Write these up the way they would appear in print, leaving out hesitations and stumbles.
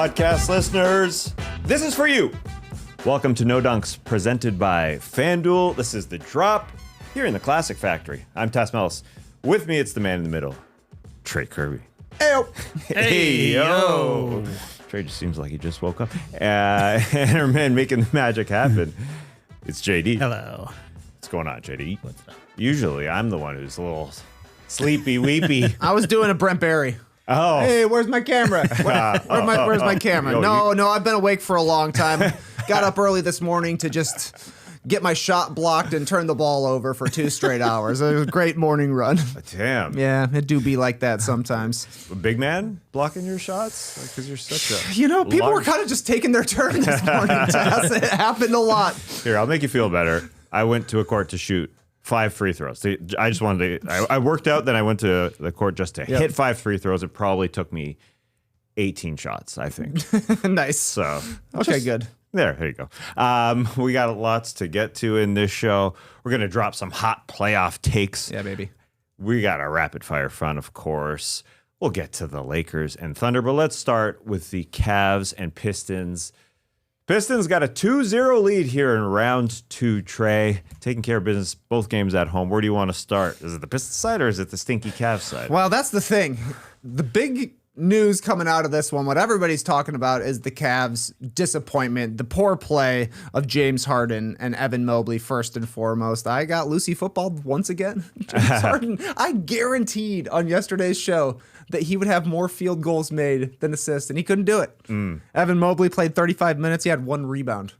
podcast listeners. This is for you. Welcome to No Dunks, presented by FanDuel. This is The Drop here in the Classic Factory. I'm Tess Mellis. With me, it's the man in the middle, Trey Kirby. Hey-o. Hey-yo. Trey just seems like he just woke up. And our man making the magic happen, it's JD. Hello. What's going on, JD? What's up? Usually, I'm the one who's a little sleepy, weepy. I was doing a Brent Berry. Oh. Hey, where's my camera? Where's my camera? No, I've been awake for a long time. Got up early this morning to just get my shot blocked and turn the ball over for 2 straight hours. It was a great morning run. Damn. Yeah, it do be like that sometimes. A big man blocking your shots? Because you're such a... People were kind of just taking their turn this morning, Tess. It happened a lot. Here, I'll make you feel better. I went to a court to shoot 5 free throws. I just wanted to... I worked out, then I went to the court just to hit 5 free throws. It probably took me 18 shots, I think. Nice. So... Okay, good. There you go. We got lots to get to in this show. We're going to drop some hot playoff takes. Yeah, baby. We got our rapid fire fun, of course. We'll get to the Lakers and Thunder, but let's start with the Cavs and Pistons. Pistons got a 2-0 lead here in round 2, Trey. Taking care of business, both games at home. Where do you want to start? Is it the Pistons side or is it the stinky Cavs side? Well, that's the thing. The big news coming out of this one, what everybody's talking about is the Cavs' disappointment, the poor play of James Harden and Evan Mobley first and foremost. I got Lucy footballed once again. James Harden, I guaranteed on yesterday's show that he would have more field goals made than assists, and he couldn't do it. Evan Mobley played 35 minutes. He had 1 rebound.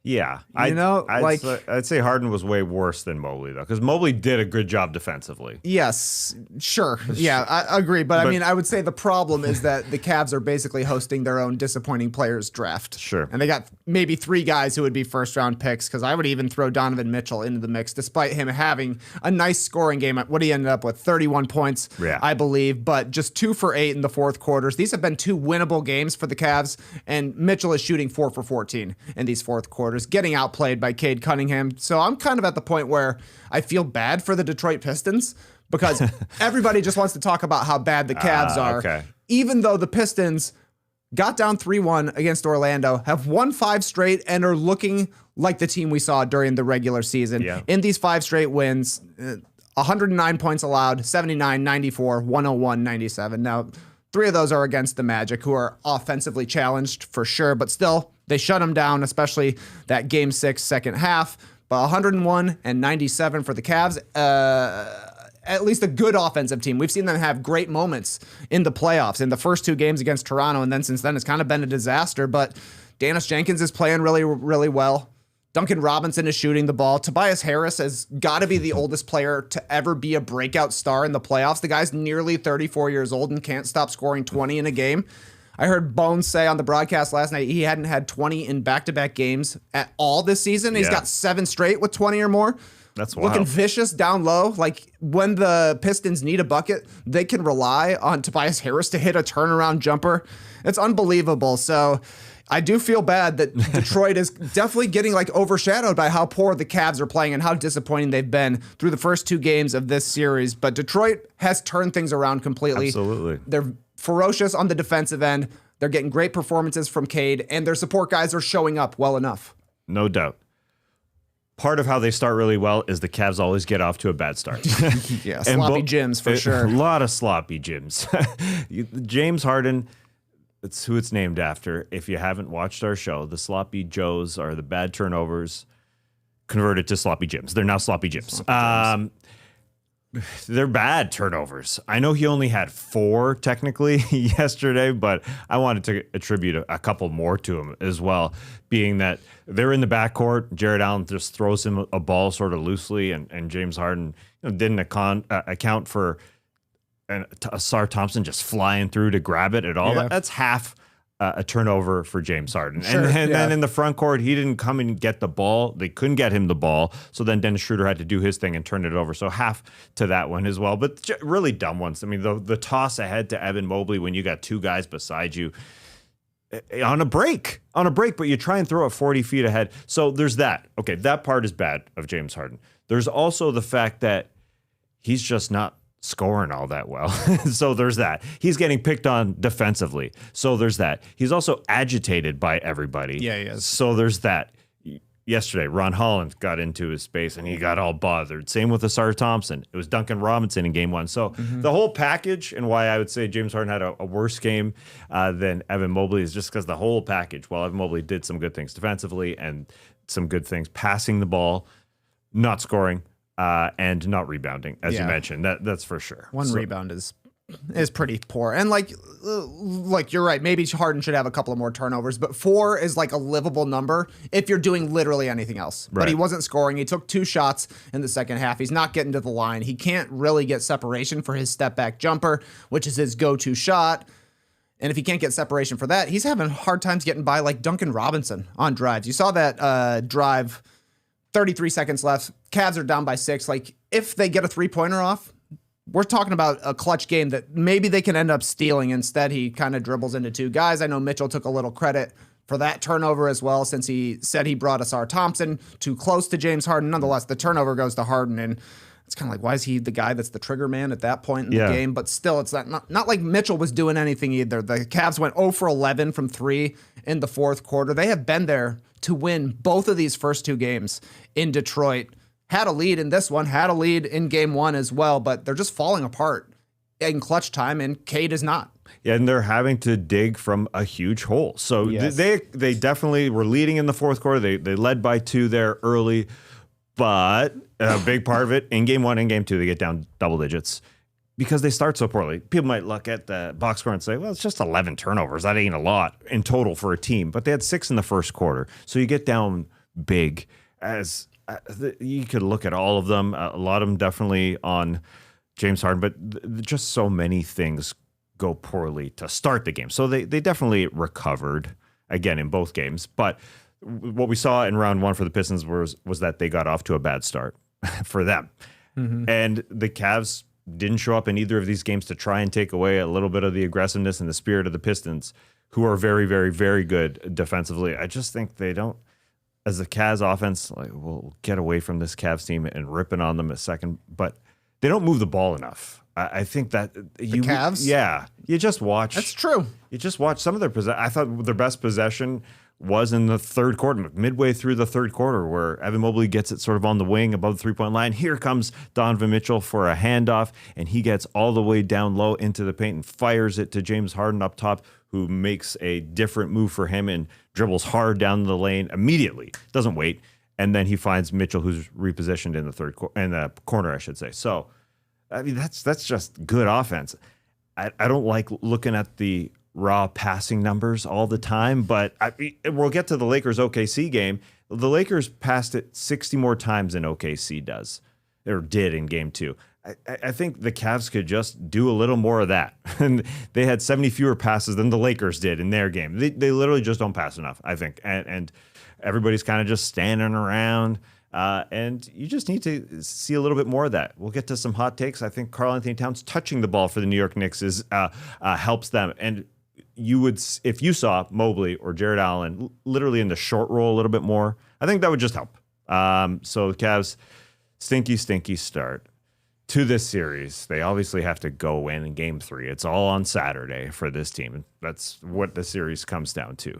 Yeah. I'd say Harden was way worse than Mobley, though, because Mobley did a good job defensively. Yes, sure. Yeah, I agree. But I mean, I would say the problem is that the Cavs are basically hosting their own disappointing players draft. Sure. And they got maybe 3 guys who would be first-round picks, because I would even throw Donovan Mitchell into the mix, despite him having a nice scoring game. What he ended up with, 31 points, I believe, but just 2 for 8 in the fourth quarters. These have been 2 winnable games for the Cavs, and Mitchell is shooting 4 for 14 in these fourth quarters, getting outplayed by Cade Cunningham. So I'm kind of at the point where I feel bad for the Detroit Pistons because everybody just wants to talk about how bad the Cavs are. Okay. Even though the Pistons got down 3-1 against Orlando, have won 5 straight, and are looking like the team we saw during the regular season. Yeah. In these 5 straight wins, 109 points allowed, 79, 94, 101, 97. Now, 3 of those are against the Magic, who are offensively challenged for sure, but still, they shut them down, especially that Game 6 second half. But 101 and 97 for the Cavs, at least a good offensive team. We've seen them have great moments in the playoffs, in the first 2 games against Toronto, and then since then it's kind of been a disaster. But Dennis Jenkins is playing really, really well. Duncan Robinson is shooting the ball. Tobias Harris has got to be the oldest player to ever be a breakout star in the playoffs. The guy's nearly 34 years old and can't stop scoring 20 in a game. I heard Bones say on the broadcast last night he hadn't had 20 in back-to-back games at all this season. He's got 7 straight with 20 or more. That's wild. Looking vicious down low. Like, when the Pistons need a bucket, they can rely on Tobias Harris to hit a turnaround jumper. It's unbelievable. So I do feel bad that Detroit is definitely getting overshadowed by how poor the Cavs are playing and how disappointing they've been through the first 2 games of this series. But Detroit has turned things around completely. Absolutely. They're ferocious on the defensive end. They're getting great performances from Cade, and their support guys are showing up well enough. No doubt. Part of how they start really well is the Cavs always get off to a bad start. Yeah, sloppy gyms for sure. A lot of sloppy gyms. James Harden, that's who it's named after. If you haven't watched our show, the sloppy Joes are the bad turnovers converted to sloppy gyms. They're now sloppy gyms. They're bad turnovers. I know he only had 4 technically yesterday, but I wanted to attribute a couple more to him as well, being that they're in the backcourt. Jared Allen just throws him a ball sort of loosely, and James Harden didn't account for Asar Thompson just flying through to grab it at all. Yeah. That's half a turnover for James Harden. Sure, and then in the front court, he didn't come and get the ball. They couldn't get him the ball. So then Dennis Schroeder had to do his thing and turn it over. So half to that one as well. But really dumb ones. I mean, the toss ahead to Evan Mobley when you got 2 guys beside you on a break, but you try and throw it 40 feet ahead. So there's that. Okay, that part is bad of James Harden. There's also the fact that he's just not scoring all that well. So there's that. He's getting picked on defensively. So there's that. He's also agitated by everybody. Yeah, he is. So there's that. Yesterday, Ron Holland got into his space and he got all bothered. Same with Asar Thompson. It was Duncan Robinson in game one. So the whole package, and why I would say James Harden had a worse game than Evan Mobley, is just because the whole package, while Evan Mobley did some good things defensively and some good things passing the ball, not scoring, and not rebounding, as you mentioned. That's for sure. One rebound is pretty poor. And like you're right, maybe Harden should have a couple of more turnovers, but 4 is like a livable number if you're doing literally anything else. Right. But he wasn't scoring. He took 2 shots in the second half. He's not getting to the line. He can't really get separation for his step back jumper, which is his go-to shot. And if he can't get separation for that, he's having hard times getting by like Duncan Robinson on drives. You saw that drive, 33 seconds left. Cavs are down by 6. Like, if they get a 3-pointer off, we're talking about a clutch game that maybe they can end up stealing. Instead, he kind of dribbles into 2 guys. I know Mitchell took a little credit for that turnover as well, since he said he brought Asar Thompson too close to James Harden. Nonetheless, the turnover goes to Harden, and it's kind of like, why is he the guy that's the trigger man at that point in the game? But still, it's not like Mitchell was doing anything either. The Cavs went 0 for 11 from 3 in the fourth quarter. They have been there to win both of these first 2 games in Detroit. Had a lead in this one, had a lead in game 1 as well, but they're just falling apart in clutch time, and Cade is not. Yeah, and they're having to dig from a huge hole. So they definitely were leading in the fourth quarter. They led by 2 there early, but a big part of it, in game 1 and game 2, they get down double digits because they start so poorly. People might look at the box score and say, well, it's just 11 turnovers. That ain't a lot in total for a team. But they had 6 in the first quarter. So you get down big. As you could look at all of them, a lot of them definitely on James Harden, but just so many things go poorly to start the game. So they definitely recovered again in both games. But what we saw in round 1 for the Pistons was that they got off to a bad start for them. And the Cavs didn't show up in either of these games to try and take away a little bit of the aggressiveness and the spirit of the Pistons, who are very, very, very good defensively. I just think they don't, as the Cavs offense, like, we'll get away from this Cavs team and ripping on them a second, but they don't move the ball enough. I think that the Cavs? Yeah. You just watch. That's true. You just watch some of their possession. I thought their best possession was in the third quarter, midway through the third quarter, where Evan Mobley gets it sort of on the wing above the 3-point line. Here comes Donovan Mitchell for a handoff, and he gets all the way down low into the paint and fires it to James Harden up top, who makes a different move for him and dribbles hard down the lane immediately. Doesn't wait. And then he finds Mitchell, who's repositioned in the corner, I should say. So, I mean, that's just good offense. I don't like looking at the raw passing numbers all the time, but we'll get to the Lakers OKC game. The Lakers passed it 60 more times than OKC does, or did in game 2. I think the Cavs could just do a little more of that. And they had 70 fewer passes than the Lakers did in their game. They literally just don't pass enough, I think. And everybody's kind of just standing around. And you just need to see a little bit more of that. We'll get to some hot takes. I think Karl-Anthony Towns touching the ball for the New York Knicks helps them. And you would, if you saw Mobley or Jared Allen literally in the short roll a little bit more, I think that would just help. So the Cavs, stinky start to this series. They obviously have to go win in game 3. It's all on Saturday for this team. That's what the series comes down to.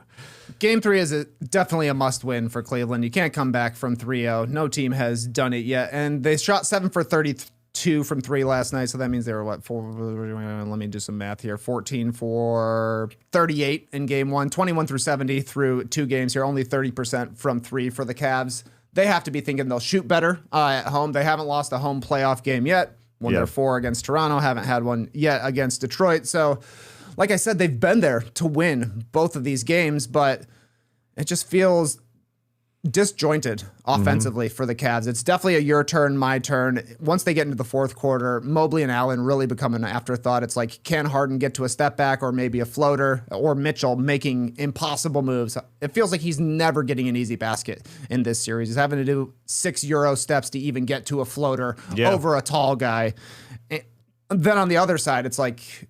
Game 3 is definitely a must win for Cleveland. You can't come back from 3-0. No team has done it yet. And they shot 7 for 32 from 3 last night. So that means they were let me do some math here. 14 for 38 in game 1, 21 through 70 through 2 games here. Only 30% from 3 for the Cavs. They have to be thinking they'll shoot better at home. They haven't lost a home playoff game yet. Won their 4 against Toronto. Haven't had one yet against Detroit. So, like I said, they've been there to win both of these games, but it just feels disjointed offensively for the Cavs. It's definitely a your turn, my turn. Once they get into the fourth quarter, Mobley and Allen really become an afterthought. It's like, can Harden get to a step back or maybe a floater, or Mitchell making impossible moves? It feels like he's never getting an easy basket in this series. He's having to do 6 Euro steps to even get to a floater over a tall guy. And then on the other side, it's like,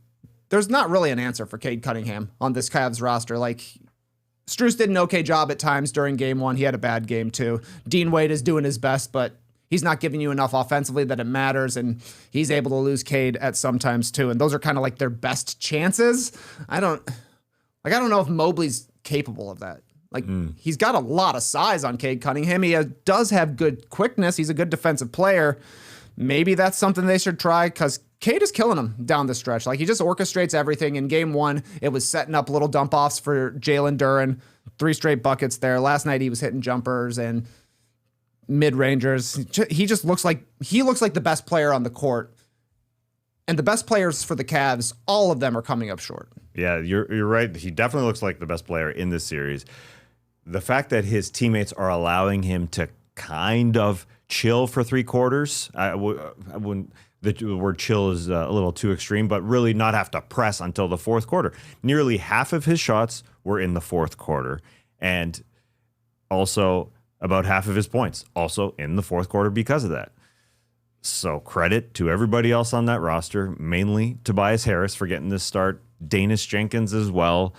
there's not really an answer for Cade Cunningham on this Cavs roster. Like, Strus did an okay job at times during game 1. He had a bad game too. Dean Wade is doing his best, but he's not giving you enough offensively that it matters, and he's able to lose Cade at sometimes too. And those are kind of like their best chances. I don't know if Mobley's capable of that. Like, he's got a lot of size on Cade Cunningham. He does have good quickness. He's a good defensive player. Maybe that's something they should try, because Cade is killing him down the stretch. Like, he just orchestrates everything. In game one, it was setting up little dump offs for Jalen Duren. 3 straight buckets there. Last night, he was hitting jumpers and mid-rangers. He looks like the best player on the court. And the best players for the Cavs, all of them are coming up short. Yeah, you're right. He definitely looks like the best player in this series. The fact that his teammates are allowing him to kind of chill for 3 quarters, I wouldn't. The word chill is a little too extreme, but really not have to press until the fourth quarter. Nearly half of his shots were in the fourth quarter, and also about half of his points also in the fourth quarter because of that. So credit to everybody else on that roster, mainly Tobias Harris for getting this start, Danis Jenkins as well.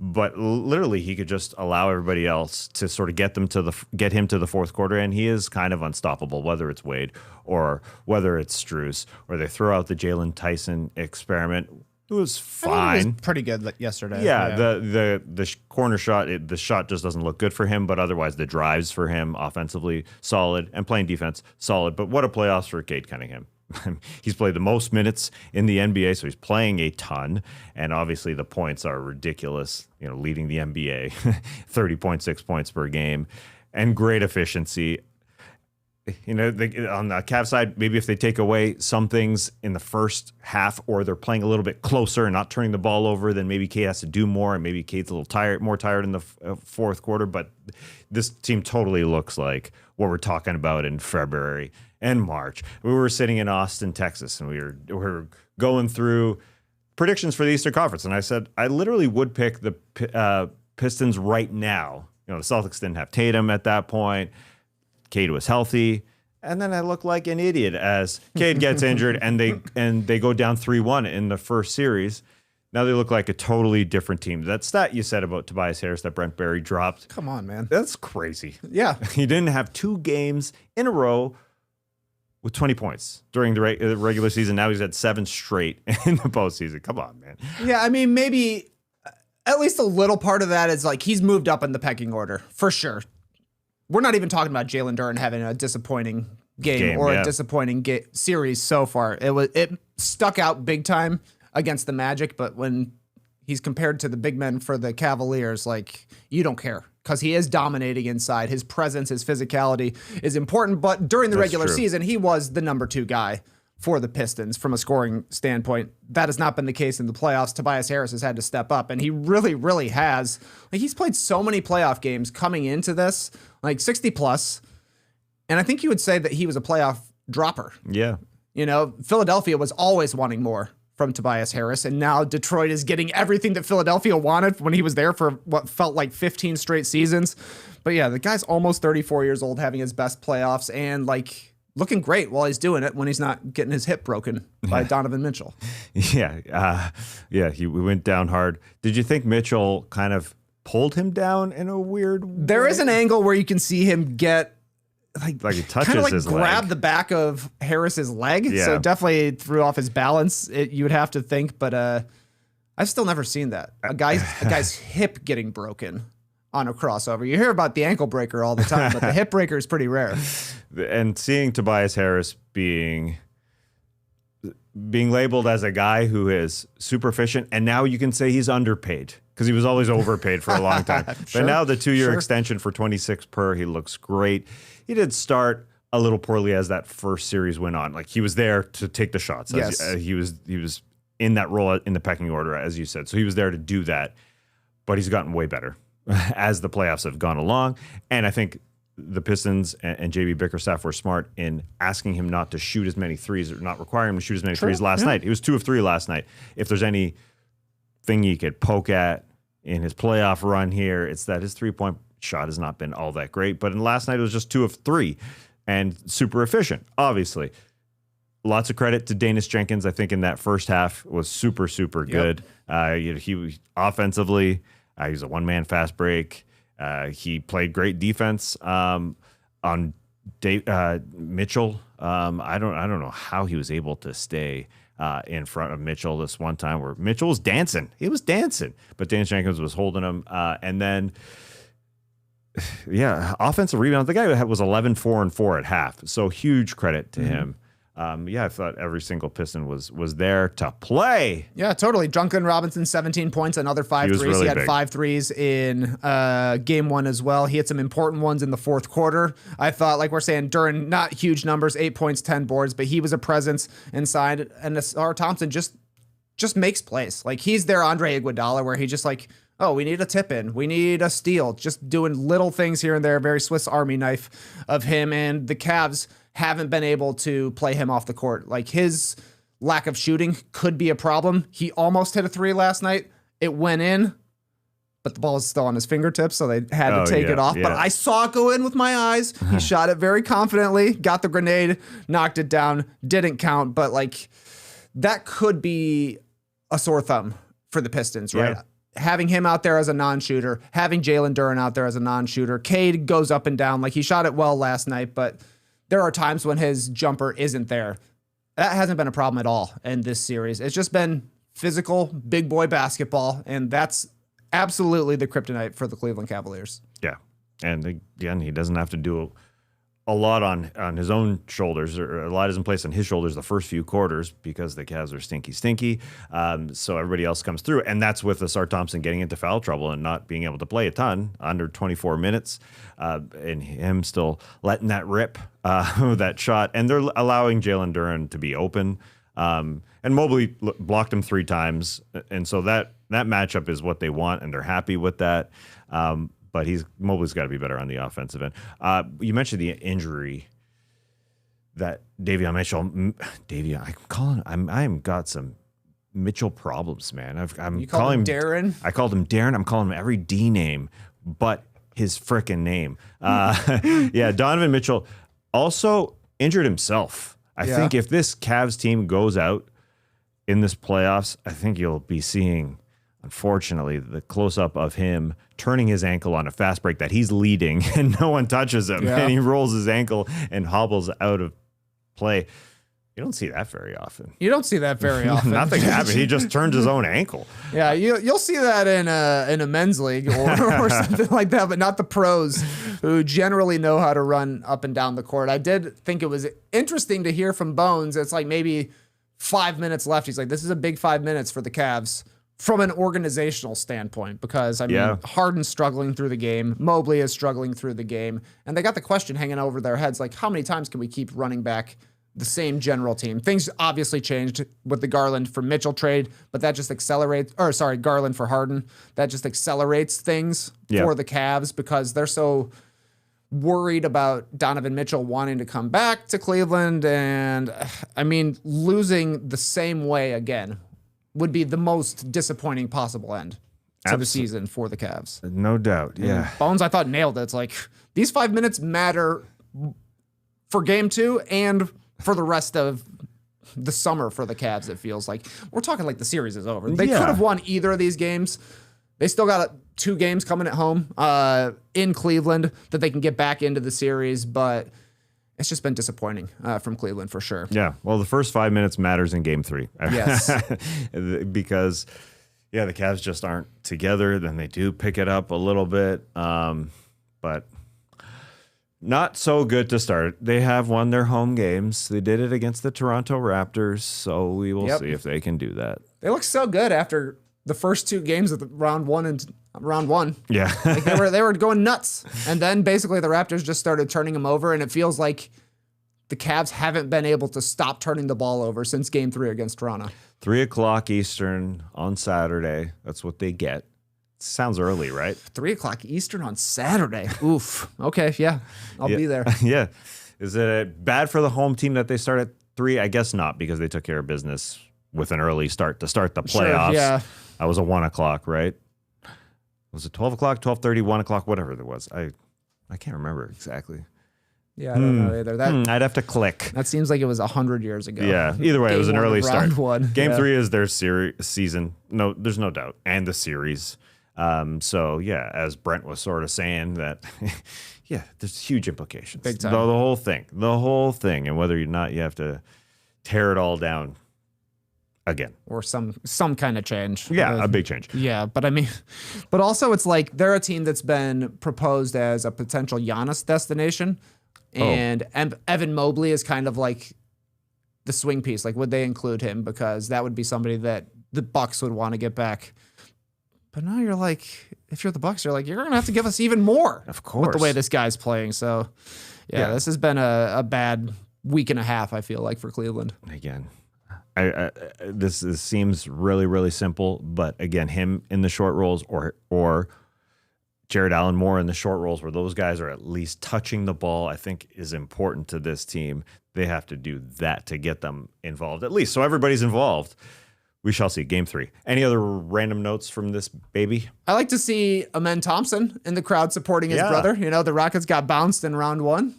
But literally, he could just allow everybody else to sort of get him to the fourth quarter, and he is kind of unstoppable. Whether it's Wade or whether it's Strus, or they throw out the Jalen Tyson experiment, it was fine. It was pretty good yesterday. Yeah. The corner shot, the shot just doesn't look good for him, but otherwise the drives for him offensively solid, and playing defense solid. But what a playoffs for Cade Cunningham. He's played the most minutes in the NBA, so he's playing a ton. And obviously the points are ridiculous, leading the NBA, 30.6 points per game, and great efficiency. On the Cavs side, maybe if they take away some things in the first half, or they're playing a little bit closer and not turning the ball over, then maybe Cade has to do more, and maybe Cade's a little more tired in the fourth quarter. But this team totally looks like what we're talking about in February and March. We were sitting in Austin, Texas, and we were going through predictions for the Eastern Conference, and I said I literally would pick the Pistons right now. The Celtics didn't have Tatum at that point. Cade was healthy, and then I look like an idiot as Cade gets injured, and they go down 3-1 in the first series. Now they look like a totally different team. That stat you said about Tobias Harris that Brent Barry dropped. Come on, man. That's crazy. Yeah. He didn't have 2 games in a row with 20 points during the regular season. Now he's had 7 straight in the postseason. Come on, man. Yeah, I mean, maybe at least a little part of that is like he's moved up in the pecking order, for sure. We're not even talking about Jalen Duren having a disappointing game or a disappointing series so far. It stuck out big time against the Magic, but when he's compared to the big men for the Cavaliers, like, you don't care, because he is dominating inside. His presence, his physicality is important, but during the regular season, he was the number 2 guy for the Pistons from a scoring standpoint. That has not been the case in the playoffs. Tobias Harris has had to step up, and he really, really has. Like, he's played so many playoff games coming into this, like 60 plus, and I think you would say that he was a playoff dropper. Yeah. Philadelphia was always wanting more from Tobias Harris, and now Detroit is getting everything that Philadelphia wanted when he was there for what felt like 15 straight seasons. But yeah, the guy's almost 34 years old, having his best playoffs, and looking great while he's doing it when he's not getting his hip broken by Donovan Mitchell. Yeah. We went down hard. Did you think Mitchell kind of pulled him down in a weird way? There is an angle where you can see him get he touches his leg. Grab the back of Harris's leg. Yeah. So definitely threw off his balance. You would have to think, but I've still never seen that. A guy's hip getting broken on a crossover. You hear about the ankle breaker all the time, but the hip breaker is pretty rare. And seeing Tobias Harris being labeled as a guy who is super efficient, and now you can say he's underpaid, because he was always overpaid for a long time. Sure, but now the 2-year extension for 26 per, he looks great. He did start a little poorly as that first series went on. Like, he was there to take the shots. Yes. He was in that role in the pecking order, as you said. So he was there to do that, but he's gotten way better as the playoffs have gone along. And I think the Pistons and JB Bickerstaff were smart in asking him not to shoot as many threes, or not requiring him to shoot as many threes last night. He was 2 of 3 last night. If there's anything you could poke at in his playoff run here, it's that his 3-point shot has not been all that great. But in last night, it was just 2 of 3 and super efficient, obviously. Lots of credit to Danis Jenkins. I think in that first half was super, super good. He offensively, he was a one-man fast break. He played great defense on Mitchell. I don't know how he was able to stay in front of Mitchell this one time where Mitchell was dancing. He was dancing, but Dan Jenkins was holding him. And then, offensive rebound. The guy was 11, 4, and 4 at half. So huge credit to him. I thought every single Piston was there to play. Yeah, totally. Duncan Robinson, 17 points, another 5 threes. Really he had big. 5 threes in game 1 as well. He had some important ones in the fourth quarter. I thought, like we're saying, Duran, not huge numbers, 8 points, 10 boards, but he was a presence inside. And Ausar Thompson just makes plays. Like, he's their Andre Iguodala, where he just like, oh, we need a tip in, we need a steal, just doing little things here and there. Very Swiss Army knife of him. And the Cavs haven't been able to play him off the court. Like, his lack of shooting could be a problem. He almost hit a 3 last night. It went in, but the ball is still on his fingertips, so they had to take it off. But I saw it go in with my eyes. He shot it very confidently, got the grenade, knocked it down, didn't count. But, like, that could be a sore thumb for the Pistons, right? Yeah. Having him out there as a non-shooter, having Jalen Duran out there as a non-shooter. Cade goes up and down. Like, he shot it well last night, but there are times when his jumper isn't there. That hasn't been a problem at all in this series. It's just been physical, big boy basketball, and that's absolutely the kryptonite for the Cleveland Cavaliers. Yeah. And again, he doesn't have to do a lot on his own shoulders, or a lot isn't placed on his shoulders the first few quarters because the Cavs are stinky. So everybody else comes through. And that's with Ausar Thompson getting into foul trouble and not being able to play a ton, under 24 minutes, and him still letting that rip, that shot. And they're allowing Jalen Duran to be open. And Mobley blocked him 3 times. And so that matchup is what they want, and they're happy with that. But Mobley's got to be better on the offensive end. You mentioned the injury that Davion Mitchell. I'm got some Mitchell problems, man. You called him Darren? I called him Darren. I'm calling him every D name, but his frickin' name. Donovan Mitchell also injured himself. I think if this Cavs team goes out in this playoffs, I think you'll be seeing, unfortunately, the close-up of him turning his ankle on a fast break that he's leading and no one touches him, and he rolls his ankle and hobbles out of play. You don't see that very often. Nothing happened. He just turns his own ankle. Yeah, you'll see that in a men's league or something like that, but not the pros, who generally know how to run up and down the court. I did think it was interesting to hear from Bones. It's like maybe 5 minutes left. He's like, this is a big 5 minutes for the Cavs from an organizational standpoint, because Harden's struggling through the game, Mobley is struggling through the game, and they got the question hanging over their heads, like, how many times can we keep running back the same general team? Things obviously changed with the Garland for Mitchell trade, but that just Garland for Harden. That just accelerates things for the Cavs, because they're so worried about Donovan Mitchell wanting to come back to Cleveland. And I mean, losing the same way again would be the most disappointing possible end to the season for the Cavs. No doubt, yeah. And Bones, I thought, nailed it. It's like, these 5 minutes matter for game 2 and for the rest of the summer for the Cavs, it feels like. We're talking like the series is over. They could have won either of these games. They still got 2 games coming at home in Cleveland that they can get back into the series, but it's just been disappointing from Cleveland for sure. Yeah, well, the first 5 minutes matters in game 3. Yes. Because, the Cavs just aren't together. Then they do pick it up a little bit, but not so good to start. They have won their home games. They did it against the Toronto Raptors, so we will see if they can do that. They look so good after the first 2 games of round one. Yeah. Like they were going nuts. And then basically the Raptors just started turning them over, and it feels like the Cavs haven't been able to stop turning the ball over since game 3 against Toronto. 3:00 Eastern on Saturday. That's what they get. Sounds early, right? 3:00 Eastern on Saturday. Oof. Okay, yeah. I'll be there. Yeah. Is it bad for the home team that they start at 3? I guess not, because they took care of business with an early start to start the playoffs. Sure, yeah. That was a 1:00, right? Was it 12:00, 12:30, 1:00, whatever it was? I can't remember exactly. Yeah, I don't know either. I'd have to click. That seems like it was 100 years ago. Yeah. Either way, it was an early start. Round 1. Game 3 is their season. No, there's no doubt. And the series. So yeah, as Brent was sort of saying that, yeah, there's huge implications. Big time. The whole thing, and whether or not you have to tear it all down again, or some kind of change. Yeah, a big change. Yeah, but I mean, but also it's like they're a team that's been proposed as a potential Giannis destination, and Evan Mobley is kind of like the swing piece. Like, would they include him, because that would be somebody that the Bucks would want to get back. But now you're like, if you're the Bucks, you're like, you're gonna have to give us even more, of course, with the way this guy's playing. So yeah. This has been a bad week and a half, I feel like, for Cleveland. Again, this seems really, really simple, but again, him in the short rolls or Jared Allen more in the short rolls, where those guys are at least touching the ball, I think is important to this team. They have to do that to get them involved, at least, so everybody's involved. We shall see. Game 3. Any other random notes from this baby? I like to see Amen Thompson in the crowd supporting his brother. You know, the Rockets got bounced in round 1.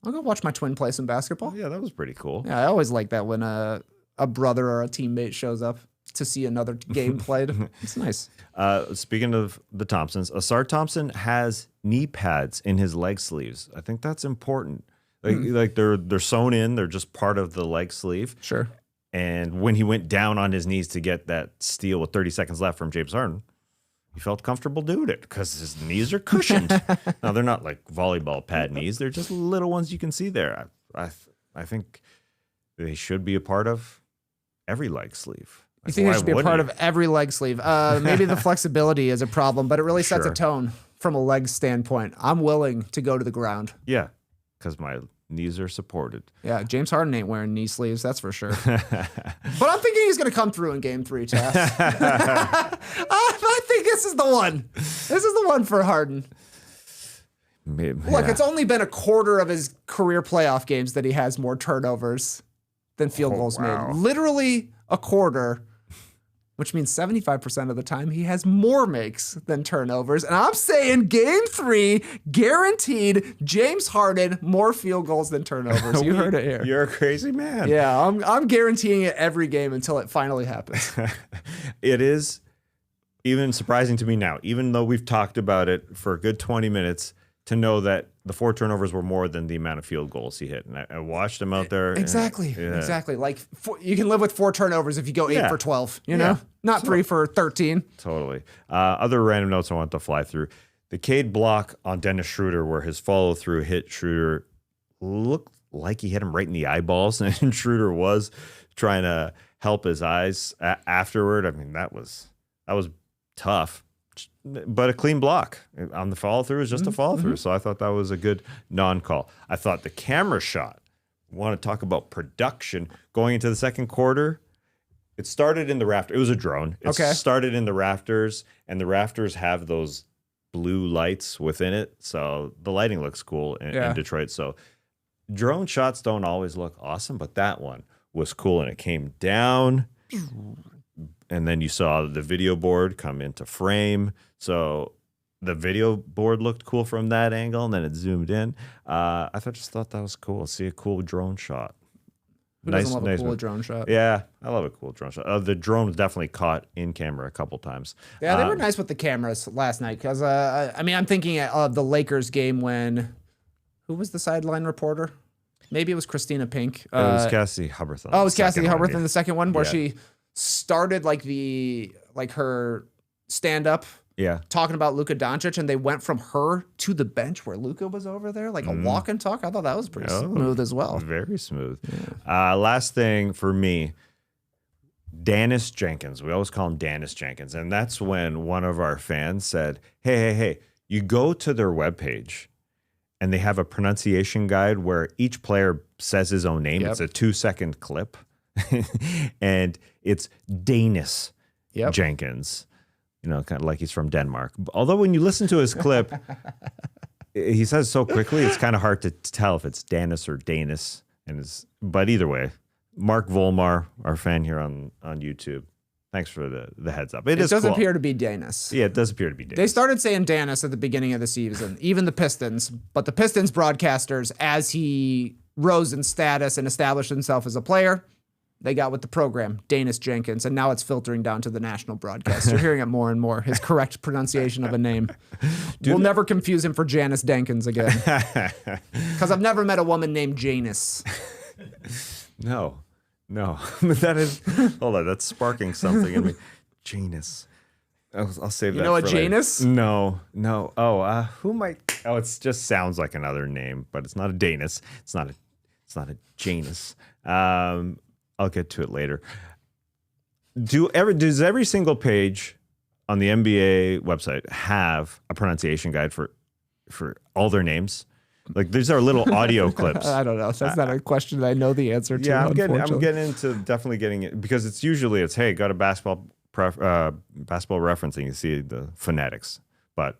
I'll go watch my twin play some basketball. Yeah, that was pretty cool. Yeah, I always like that when a brother or a teammate shows up to see another game played. It's nice. Speaking of the Thompsons, Asar Thompson has knee pads in his leg sleeves. I think that's important. Like they're sewn in. They're just part of the leg sleeve. Sure. And when he went down on his knees to get that steal with 30 seconds left from James Harden, he felt comfortable doing it because his knees are cushioned. Now, they're not like volleyball pad knees. They're just little ones you can see there. I think they should be a part of every leg sleeve. You think they should be a part of every leg sleeve? Maybe the flexibility is a problem, but it really sets a tone from a leg standpoint. I'm willing to go to the ground. Yeah, because my knees are supported. Yeah, James Harden ain't wearing knee sleeves, that's for sure. But I'm thinking he's going to come through in Game 3, Chas. I think this is the one. This is the one for Harden. Maybe, Look, it's only been a quarter of his career playoff games that he has more turnovers than field goals made. Literally a quarter, which means 75% of the time he has more makes than turnovers. And I'm saying Game 3, guaranteed, James Harden, more field goals than turnovers. You heard it here. You're a crazy man. Yeah, I'm guaranteeing it every game until it finally happens. It is even surprising to me now, even though we've talked about it for a good 20 minutes, to know that the 4 turnovers were more than the amount of field goals he hit. And I watched him out there. Exactly. Like, you can live with 4 turnovers if you go 8 for 12, you know? Not 3 for 13. Totally. Other random notes I want to fly through. The Cade block on Dennis Schroeder, where his follow-through hit Schroeder, looked like he hit him right in the eyeballs, and Schroeder was trying to help his eyes afterward. I mean, that was tough. But a clean block on the follow-through is just a follow-through. So I thought that was a good non-call. I thought the camera shot, want to talk about production, going into the second quarter, it started in the rafters. It was a drone. It started in the rafters, and the rafters have those blue lights within it. So the lighting looks cool in Detroit. So drone shots don't always look awesome, but that one was cool, and it came down. And then you saw the video board come into frame. So the video board looked cool from that angle, and then it zoomed in. I just thought that was cool. See a cool drone shot. Who doesn't love a cool drone shot? Yeah, I love a cool drone shot. The drone was definitely caught in camera a couple times. Yeah, they were nice with the cameras last night. Because, I'm thinking of the Lakers game when, who was the sideline reporter? Maybe it was Christina Pink. It was Cassie Hubbardson. Oh, it was Cassie Hubbardson, the second one, where she started her stand-up talking about Luka Doncic, and they went from her to the bench where Luka was over there, like a walk and talk. I thought that was pretty smooth as well. Very smooth. Yeah. Last thing for me, Dennis Jenkins. We always call him Dennis Jenkins. And that's when one of our fans said, hey, you go to their webpage and they have a pronunciation guide where each player says his own name. Yep. It's a 2-second clip. And it's Dennis Jenkins, kind of like he's from Denmark. Although when you listen to his clip, he says so quickly, it's kind of hard to tell if it's Dennis or Danis. But either way, Mark Volmar, our fan here on YouTube, thanks for the heads up. It does appear to be Danis. Yeah, it does appear to be Danis. They started saying Danis at the beginning of the season, even the Pistons. But the Pistons broadcasters, as he rose in status and established himself as a player, they got with the program, Danis Jenkins, and now it's filtering down to the national broadcast. You're hearing it more and more, his correct pronunciation of a name. We'll never confuse him for Janice Dankins again. Because I've never met a woman named Janice. No. That is, hold on, that's sparking something in me. Janice. I'll save that. You know a for later. Janus? No. Who might? Oh, it just sounds like another name, but it's not a Danis. It's not a Janus. I'll get to it later. Does every single page on the NBA website have a pronunciation guide for all their names? Like these are little audio clips. I don't know. That's not a question that I know the answer to. Yeah, I'm getting into definitely getting it because it's usually hey, got a basketball referencing. You see the phonetics, but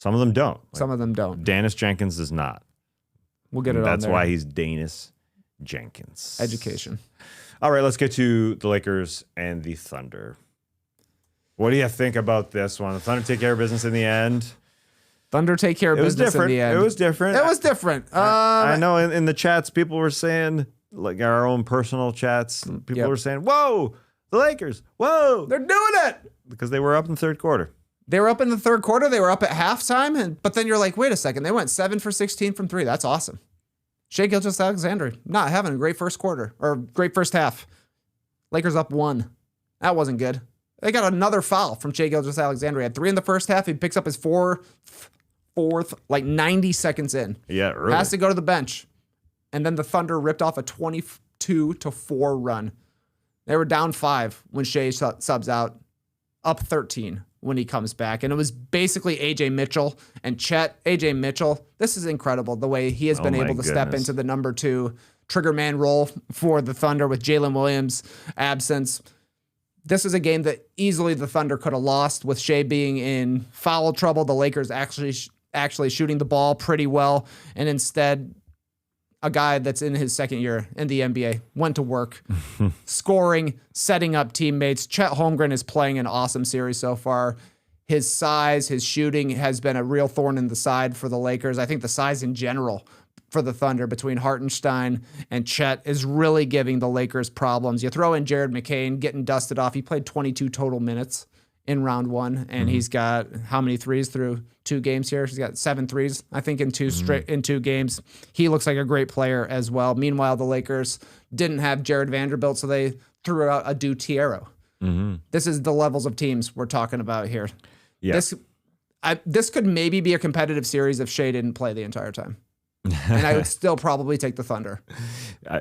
some of them don't. Some of them don't. Danis Jenkins does not. We'll get it on That's there. why he's Danis Jenkins. Education. All right, let's get to the Lakers and the Thunder. What do you think about this one? The Thunder take care of business in the end. Thunder take care of business in the end. It was different. It was different. I know in the chats, people were saying, like our own personal chats, people were saying, whoa, the Lakers, whoa. They're doing it. Because they were up in the third quarter. They were up in the third quarter. They were up at halftime. But then you're like, wait a second. They went 7 for 16 from 3. That's awesome. Shai Gilgeous-Alexander not having a great first quarter or great first half. Lakers up 1. That wasn't good. They got another foul from Shai Gilgeous-Alexander. He had 3 in the first half. He picks up his fourth, like 90 seconds in. Yeah, early. Has to go to the bench. And then the Thunder ripped off a 22-4 run. They were down 5 when Shai subs out, up 13 when he comes back. And it was basically AJ Mitchell and Chet. AJ Mitchell, this is incredible the way he has been able to step into the number 2 trigger man role for the Thunder with Jalen Williams' absence. This is a game that easily the Thunder could have lost with Shai being in foul trouble. The Lakers actually shooting the ball pretty well. And instead, a guy that's in his second year in the NBA went to work, scoring, setting up teammates. Chet Holmgren is playing an awesome series so far. His size, his shooting has been a real thorn in the side for the Lakers. I think the size in general for the Thunder between Hartenstein and Chet is really giving the Lakers problems. You throw in Jared McCain getting dusted off. He played 22 total minutes in round 1, and he's got how many threes through 2 games here? He's got 7 threes, I think, in 2 games. He looks like a great player as well. Meanwhile, the Lakers didn't have Jared Vanderbilt, so they threw out a Dutiero. This is the levels of teams we're talking about here. Yeah. This could maybe be a competitive series if Shai didn't play the entire time. And I would still probably take the Thunder.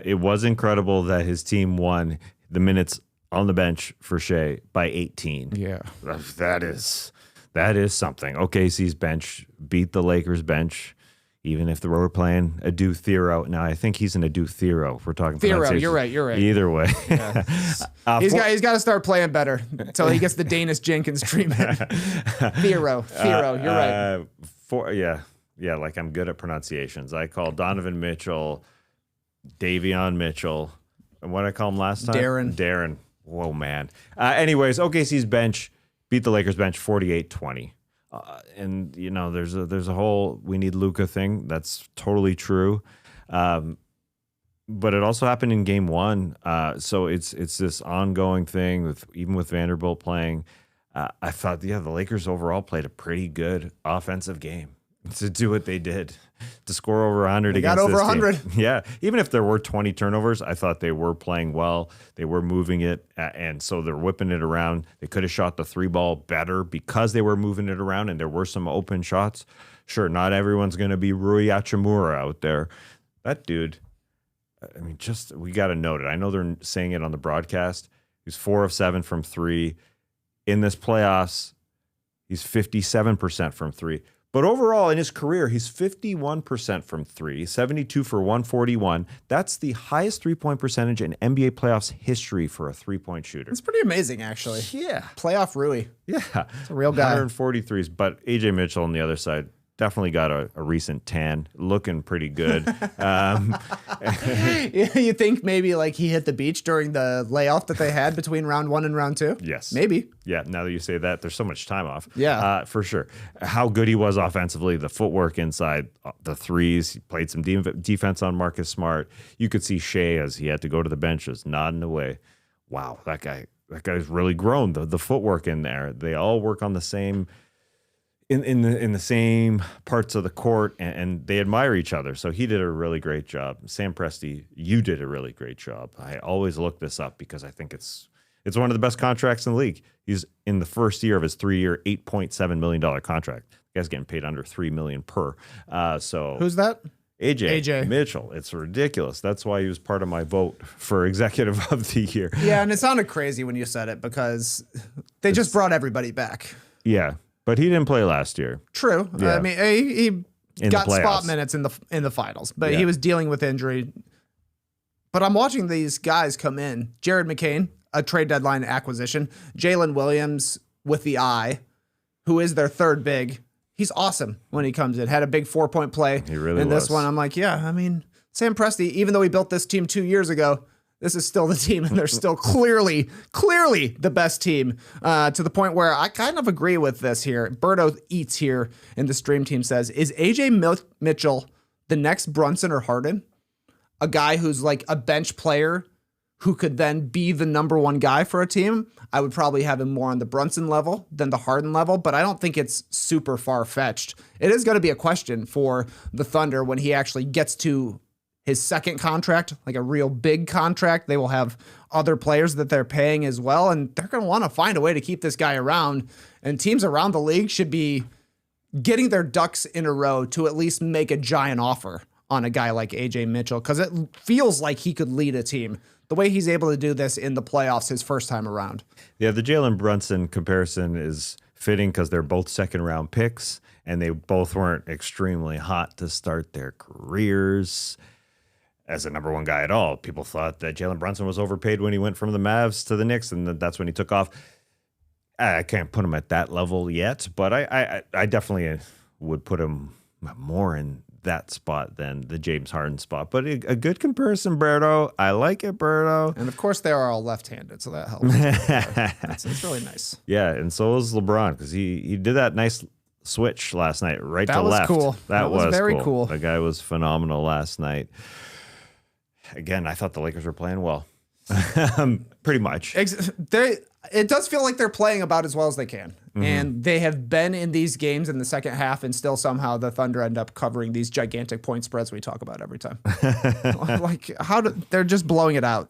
It was incredible that his team won the minutes on the bench for Shai by 18. Yeah. That is something. OKC's bench beat the Lakers bench, even if they were playing Adu Thero. Now, I think he's an Adu Thero. We're talking Thero, you're right. Either way. Yeah. He's got to start playing better until he gets the Danis Jenkins treatment. Thero, you're right. Yeah, like I'm good at pronunciations. I call Donovan Mitchell, Davion Mitchell, and what did I call him last time? Darren. Whoa, man. Anyways, OKC's bench beat the Lakers bench 48-20. And, you know, there's a whole we need Luka thing. That's totally true. But it also happened in game 1. So it's this ongoing thing even with Vanderbilt playing. I thought, the Lakers overall played a pretty good offensive game to do what they did, to score over 100 against this team. Got over 100. Yeah. Even if there were 20 turnovers, I thought they were playing well. They were moving it, and so they're whipping it around. They could have shot the 3-ball better because they were moving it around, and there were some open shots. Sure, not everyone's going to be Rui Hachimura out there. That dude, I mean, we got to note it. I know they're saying it on the broadcast. He's 4 of 7 from 3. In this playoffs, he's 57% from 3. But overall, in his career, he's 51% from 3, 72 for 141. That's the highest three-point percentage in NBA playoffs history for a three-point shooter. It's pretty amazing, actually. Yeah. Playoff Rui. Yeah. It's a real guy. 143s. But AJ Mitchell on the other side, definitely got a recent tan, looking pretty good. You think maybe like he hit the beach during the layoff that they had between round 1 and round 2? Yes. Maybe. Yeah, now that you say that, there's so much time off. Yeah. For sure. How good he was offensively, the footwork inside, the threes. He played some defense on Marcus Smart. You could see Shea as he had to go to the bench, just nodding away. Wow, that guy's really grown. The footwork in there. They all work on the same in the same parts of the court, and they admire each other. So he did a really great job. Sam Presti, you did a really great job. I always look this up because I think it's one of the best contracts in the league. He's in the first year of his 3-year, $8.7 million contract. The guy's getting paid under $3 million per. So who's that? AJ Mitchell. It's ridiculous. That's why he was part of my vote for executive of the year. Yeah, and it sounded crazy when you said it because they just brought everybody back. Yeah, but he didn't play last year. True. Yeah. I mean, he got spot minutes in the finals, but he was dealing with injury. But I'm watching these guys come in. Jared McCain, a trade deadline acquisition. Jalen Williams with the eye, who is their third big. He's awesome when he comes in. Had a big 4-point play he really in this was. one. I'm like, yeah, I mean, Sam Presti, even though he built this team 2 years ago, this is still the team, and they're still clearly the best team, to the point where I kind of agree with this here. Berto Eats here in the stream team says, is AJ Mitchell the next Brunson or Harden? A guy who's like a bench player who could then be the number one guy for a team? I would probably have him more on the Brunson level than the Harden level, but I don't think it's super far-fetched. It is going to be a question for the Thunder when he actually gets to his second contract, like a real big contract. They will have other players that they're paying as well, and they're going to want to find a way to keep this guy around. And teams around the league should be getting their ducks in a row to at least make a giant offer on a guy like AJ Mitchell, because it feels like he could lead a team the way he's able to do this in the playoffs his first time around. Yeah, the Jalen Brunson comparison is fitting because they're both second-round picks, and they both weren't extremely hot to start their careers as a number one guy at all. People thought that Jalen Brunson was overpaid when he went from the Mavs to the Knicks, and that's when he took off. I can't put him at that level yet, but I definitely would put him more in that spot than the James Harden spot. But a good comparison, Berto. I like it, Berto. And of course, they are all left-handed, so that helps. It's really nice. Yeah, and so is LeBron, because he did that nice switch last night, right to left. That was cool. That was very cool. The guy was phenomenal last night. Again, I thought the Lakers were playing well. Pretty much. It does feel like they're playing about as well as they can. Mm-hmm. And they have been in these games in the second half, and still somehow the Thunder end up covering these gigantic point spreads we talk about every time. They're just blowing it out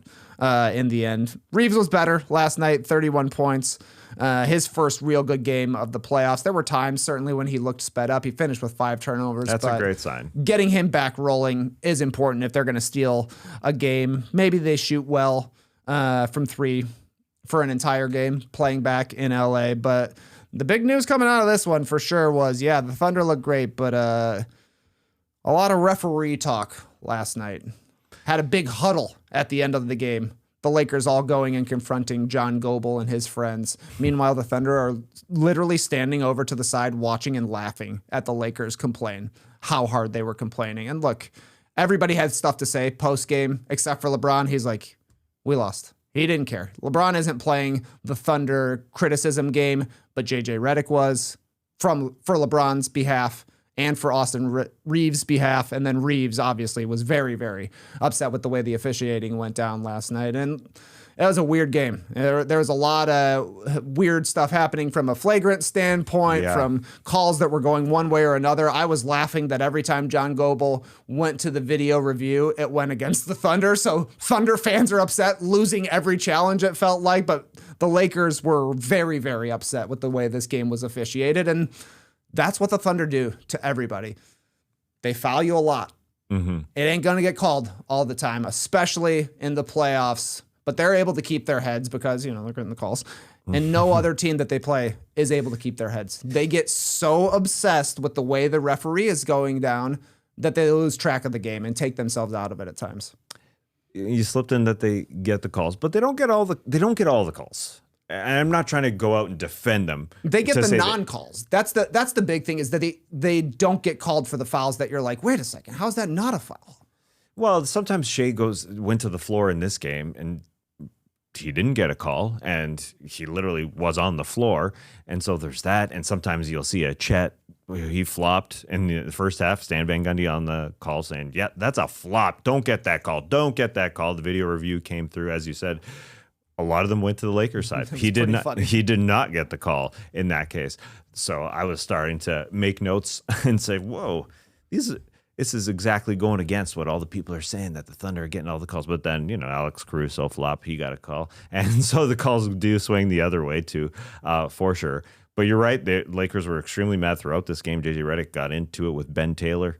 in the end. Reeves was better last night, 31 points. His first real good game of the playoffs. There were times, certainly, when he looked sped up. He finished with 5 turnovers. That's a great sign. Getting him back rolling is important if they're going to steal a game. Maybe they shoot well from 3 for an entire game playing back in LA. But the big news coming out of this one for sure was, the Thunder looked great, but a lot of referee talk last night. Had a big huddle at the end of the game. The Lakers all going and confronting John Goble and his friends. Meanwhile, the Thunder are literally standing over to the side watching and laughing at the Lakers complain how hard they were complaining. And look, everybody had stuff to say post-game except for LeBron. He's like, we lost. He didn't care. LeBron isn't playing the Thunder criticism game, but JJ Redick was for LeBron's behalf and for Austin Reeves' behalf. And then Reeves obviously was very, very upset with the way the officiating went down last night. And it was a weird game. There was a lot of weird stuff happening from a flagrant standpoint, from calls that were going one way or another. I was laughing that every time John Goble went to the video review, it went against the Thunder. So Thunder fans are upset, losing every challenge, it felt like. But the Lakers were very, very upset with the way this game was officiated. And that's what the Thunder do to everybody. They foul you a lot. Mm-hmm. It ain't going to get called all the time, especially in the playoffs. But they're able to keep their heads because, they're getting the calls. And no other team that they play is able to keep their heads. They get so obsessed with the way the referee is going down that they lose track of the game and take themselves out of it at times. You slipped in that they get the calls, but they don't get all the calls. and I'm not trying to go out and defend them. They get the non-calls. That's the big thing is that they don't get called for the fouls that you're like, wait a second, how's that not a foul? Well, sometimes Shea went to the floor in this game and he didn't get a call, and he literally was on the floor. And so there's that. And sometimes you'll see a Chet, he flopped in the first half, Stan Van Gundy on the call saying, yeah, that's a flop. Don't get that call. Don't get that call. The video review came through, as you said. A lot of them went to the Lakers side. He did not get the call in that case. So I was starting to make notes and say, whoa, this is exactly going against what all the people are saying, that the Thunder are getting all the calls. But then, Alex Caruso flop, he got a call. And so the calls do swing the other way too, for sure. But you're right. The Lakers were extremely mad throughout this game. JJ Redick got into it with Ben Taylor.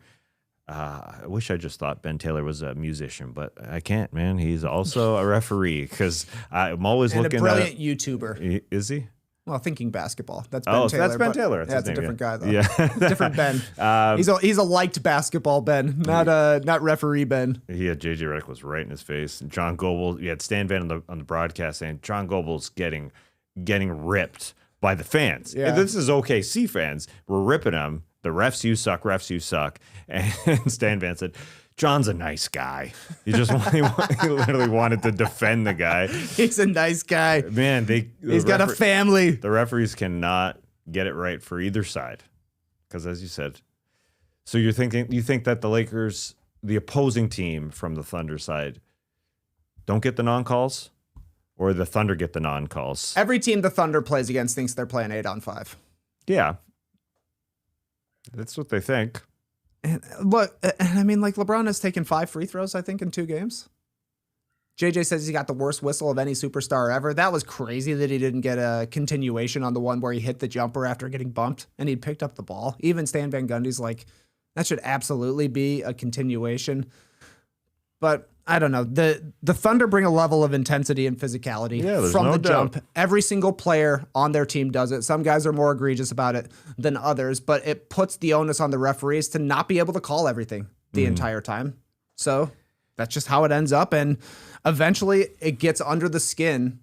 I wish I just thought Ben Taylor was a musician, but I can't, man. He's also a referee because I'm always looking at... a brilliant YouTuber. Is he? Well, Thinking Basketball. That's Ben Taylor. That's Ben Taylor. That's a different guy, though. Yeah. Different Ben. He's a liked basketball Ben, not referee Ben. He had JJ Redick was right in his face. And John Goble, you had Stan Van on the broadcast saying John Goble's getting ripped by the fans. Yeah. This is OKC fans. We're ripping him. The refs, you suck. Refs, you suck. And Stan Van said, John's a nice guy. He literally wanted to defend the guy. Think a nice guy. Man, he's got a family. The referees cannot get it right for either side. Because as you said, so you think that the Lakers, the opposing team from the Thunder side, don't get the non-calls? Or the Thunder get the non-calls? Every team the Thunder plays against thinks they're playing 8-on-5. Yeah. That's what they think. And I mean, like, LeBron has taken 5 free throws, I think, in 2 games. JJ says he got the worst whistle of any superstar ever. That was crazy that he didn't get a continuation on the one where he hit the jumper after getting bumped and he picked up the ball. Even Stan Van Gundy's like, that should absolutely be a continuation. But I don't know. The Thunder bring a level of intensity and physicality from the jump. Every single player on their team does it. Some guys are more egregious about it than others, but it puts the onus on the referees to not be able to call everything the entire time. So that's just how it ends up. And eventually it gets under the skin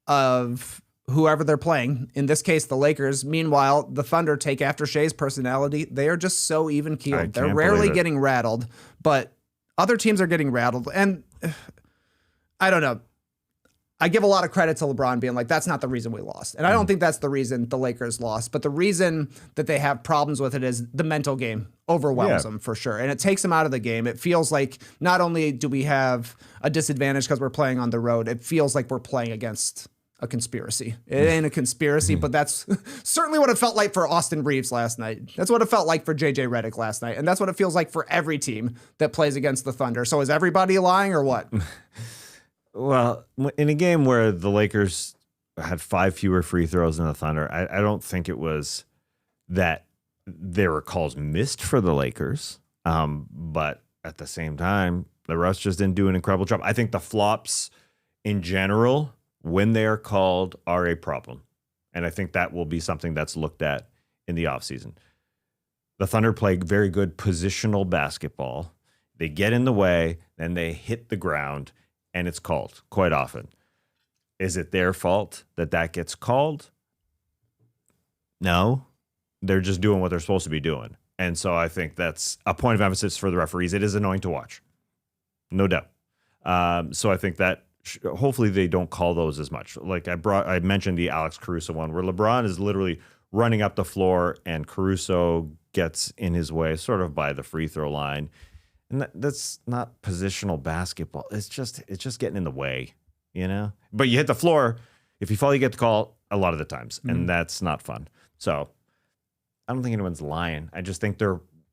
of whoever they're playing. In this case, the Lakers. Meanwhile, the Thunder take after Shea's personality. They are just so even-keeled. They're rarely getting rattled, but other teams are getting rattled. And I don't know. I give a lot of credit to LeBron being like, that's not the reason we lost. And I don't think that's the reason the Lakers lost. But the reason that they have problems with it is the mental game overwhelms them for sure. And it takes them out of the game. It feels like not only do we have a disadvantage because we're playing on the road, it feels like we're playing against a conspiracy. It ain't a conspiracy, but that's certainly what it felt like for Austin Reeves last night. That's what it felt like for JJ Redick last night. And that's what it feels like for every team that plays against the Thunder. So is everybody lying or what? Well, in a game where the Lakers had 5 fewer free throws than the Thunder, I don't think it was that there were calls missed for the Lakers. But at the same time, the refs just didn't do an incredible job. I think the flops in general, when they are called, are a problem. And I think that will be something that's looked at in the offseason. The Thunder play very good positional basketball. They get in the way, then they hit the ground, and it's called quite often. Is it their fault that gets called? No. They're just doing what they're supposed to be doing. And so I think that's a point of emphasis for the referees. It is annoying to watch. No doubt. So I think that hopefully they don't call those as much. Like I mentioned the Alex Caruso one where LeBron is literally running up the floor and Caruso gets in his way sort of by the free throw line. And that's not positional basketball. It's just getting in the way, you know? But you hit the floor. If you fall, you get the call a lot of the times. And that's not fun. So I don't think anyone's lying. I just think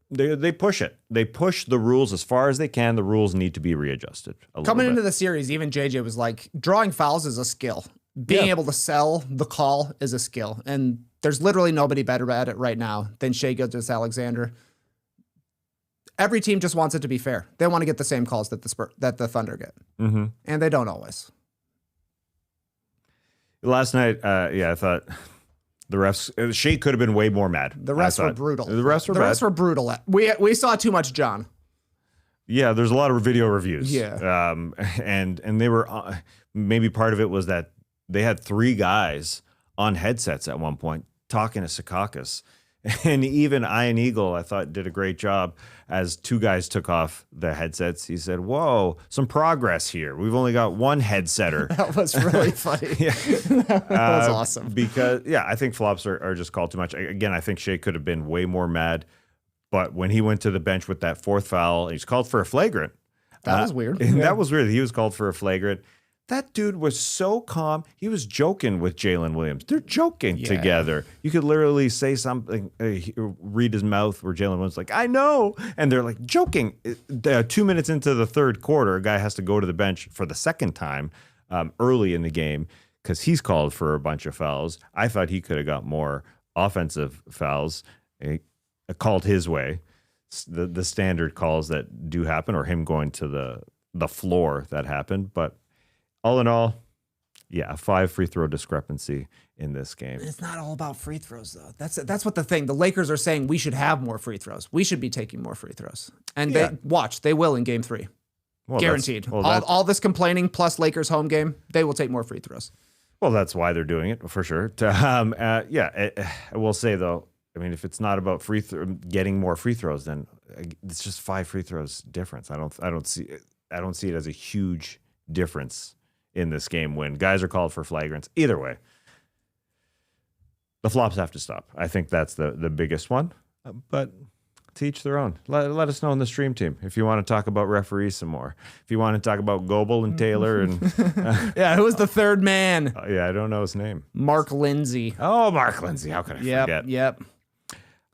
they push it. They push the rules as far as they can. The rules need to be readjusted a little bit. Coming into the series, even JJ was like, drawing fouls is a skill. Being able to sell the call is a skill. And there's literally nobody better at it right now than Shai Gilgeous-Alexander. Every team just wants it to be fair. They want to get the same calls that the Thunder get. Mm-hmm. And they don't always. Last night, I thought the refs, Shai could have been way more mad. The refs were brutal. The refs were brutal. We saw too much John. Yeah, there's a lot of video reviews. Yeah. And they were, maybe part of it was that they had 3 guys on headsets at one point talking to Secaucus. And even Ian Eagle, I thought, did a great job as 2 guys took off their headsets. He said, whoa, some progress here. We've only got 1 headsetter. That was really funny. Yeah. That was awesome. Because, I think flops are just called too much. Again, I think Shea could have been way more mad. But when he went to the bench with that 4th foul, he's called for a flagrant. That was weird. That was weird. He was called for a flagrant. That dude was so calm. He was joking with Jalen Williams. They're joking together. You could literally say something, read his mouth where Jalen Williams like, I know. And they're like joking. 2 minutes into the 3rd quarter, a guy has to go to the bench for the 2nd time early in the game because he's called for a bunch of fouls. I thought he could have got more offensive fouls called his way. The standard calls that do happen, or him going to the floor that happened. But all in all, a 5 free throw discrepancy in this game. It's not all about free throws, though. That's what the thing. The Lakers are saying we should have more free throws. We should be taking more free throws. And they will in game 3. Well, guaranteed. All this complaining plus Lakers home game, they will take more free throws. Well, that's why they're doing it, for sure. I will say, though, I mean, if it's not about getting more free throws, then it's just 5 free throws difference. I don't see it as a huge difference in this game when guys are called for flagrants. Either way, the flops have to stop. I think that's the biggest one. But to each their own. Let us know on the stream team if you want to talk about referees some more. If you want to talk about Goebel and Taylor and who was the 3rd man? I don't know his name. Mark Lindsay. Oh, Mark Lindsay. How could I forget? Yep.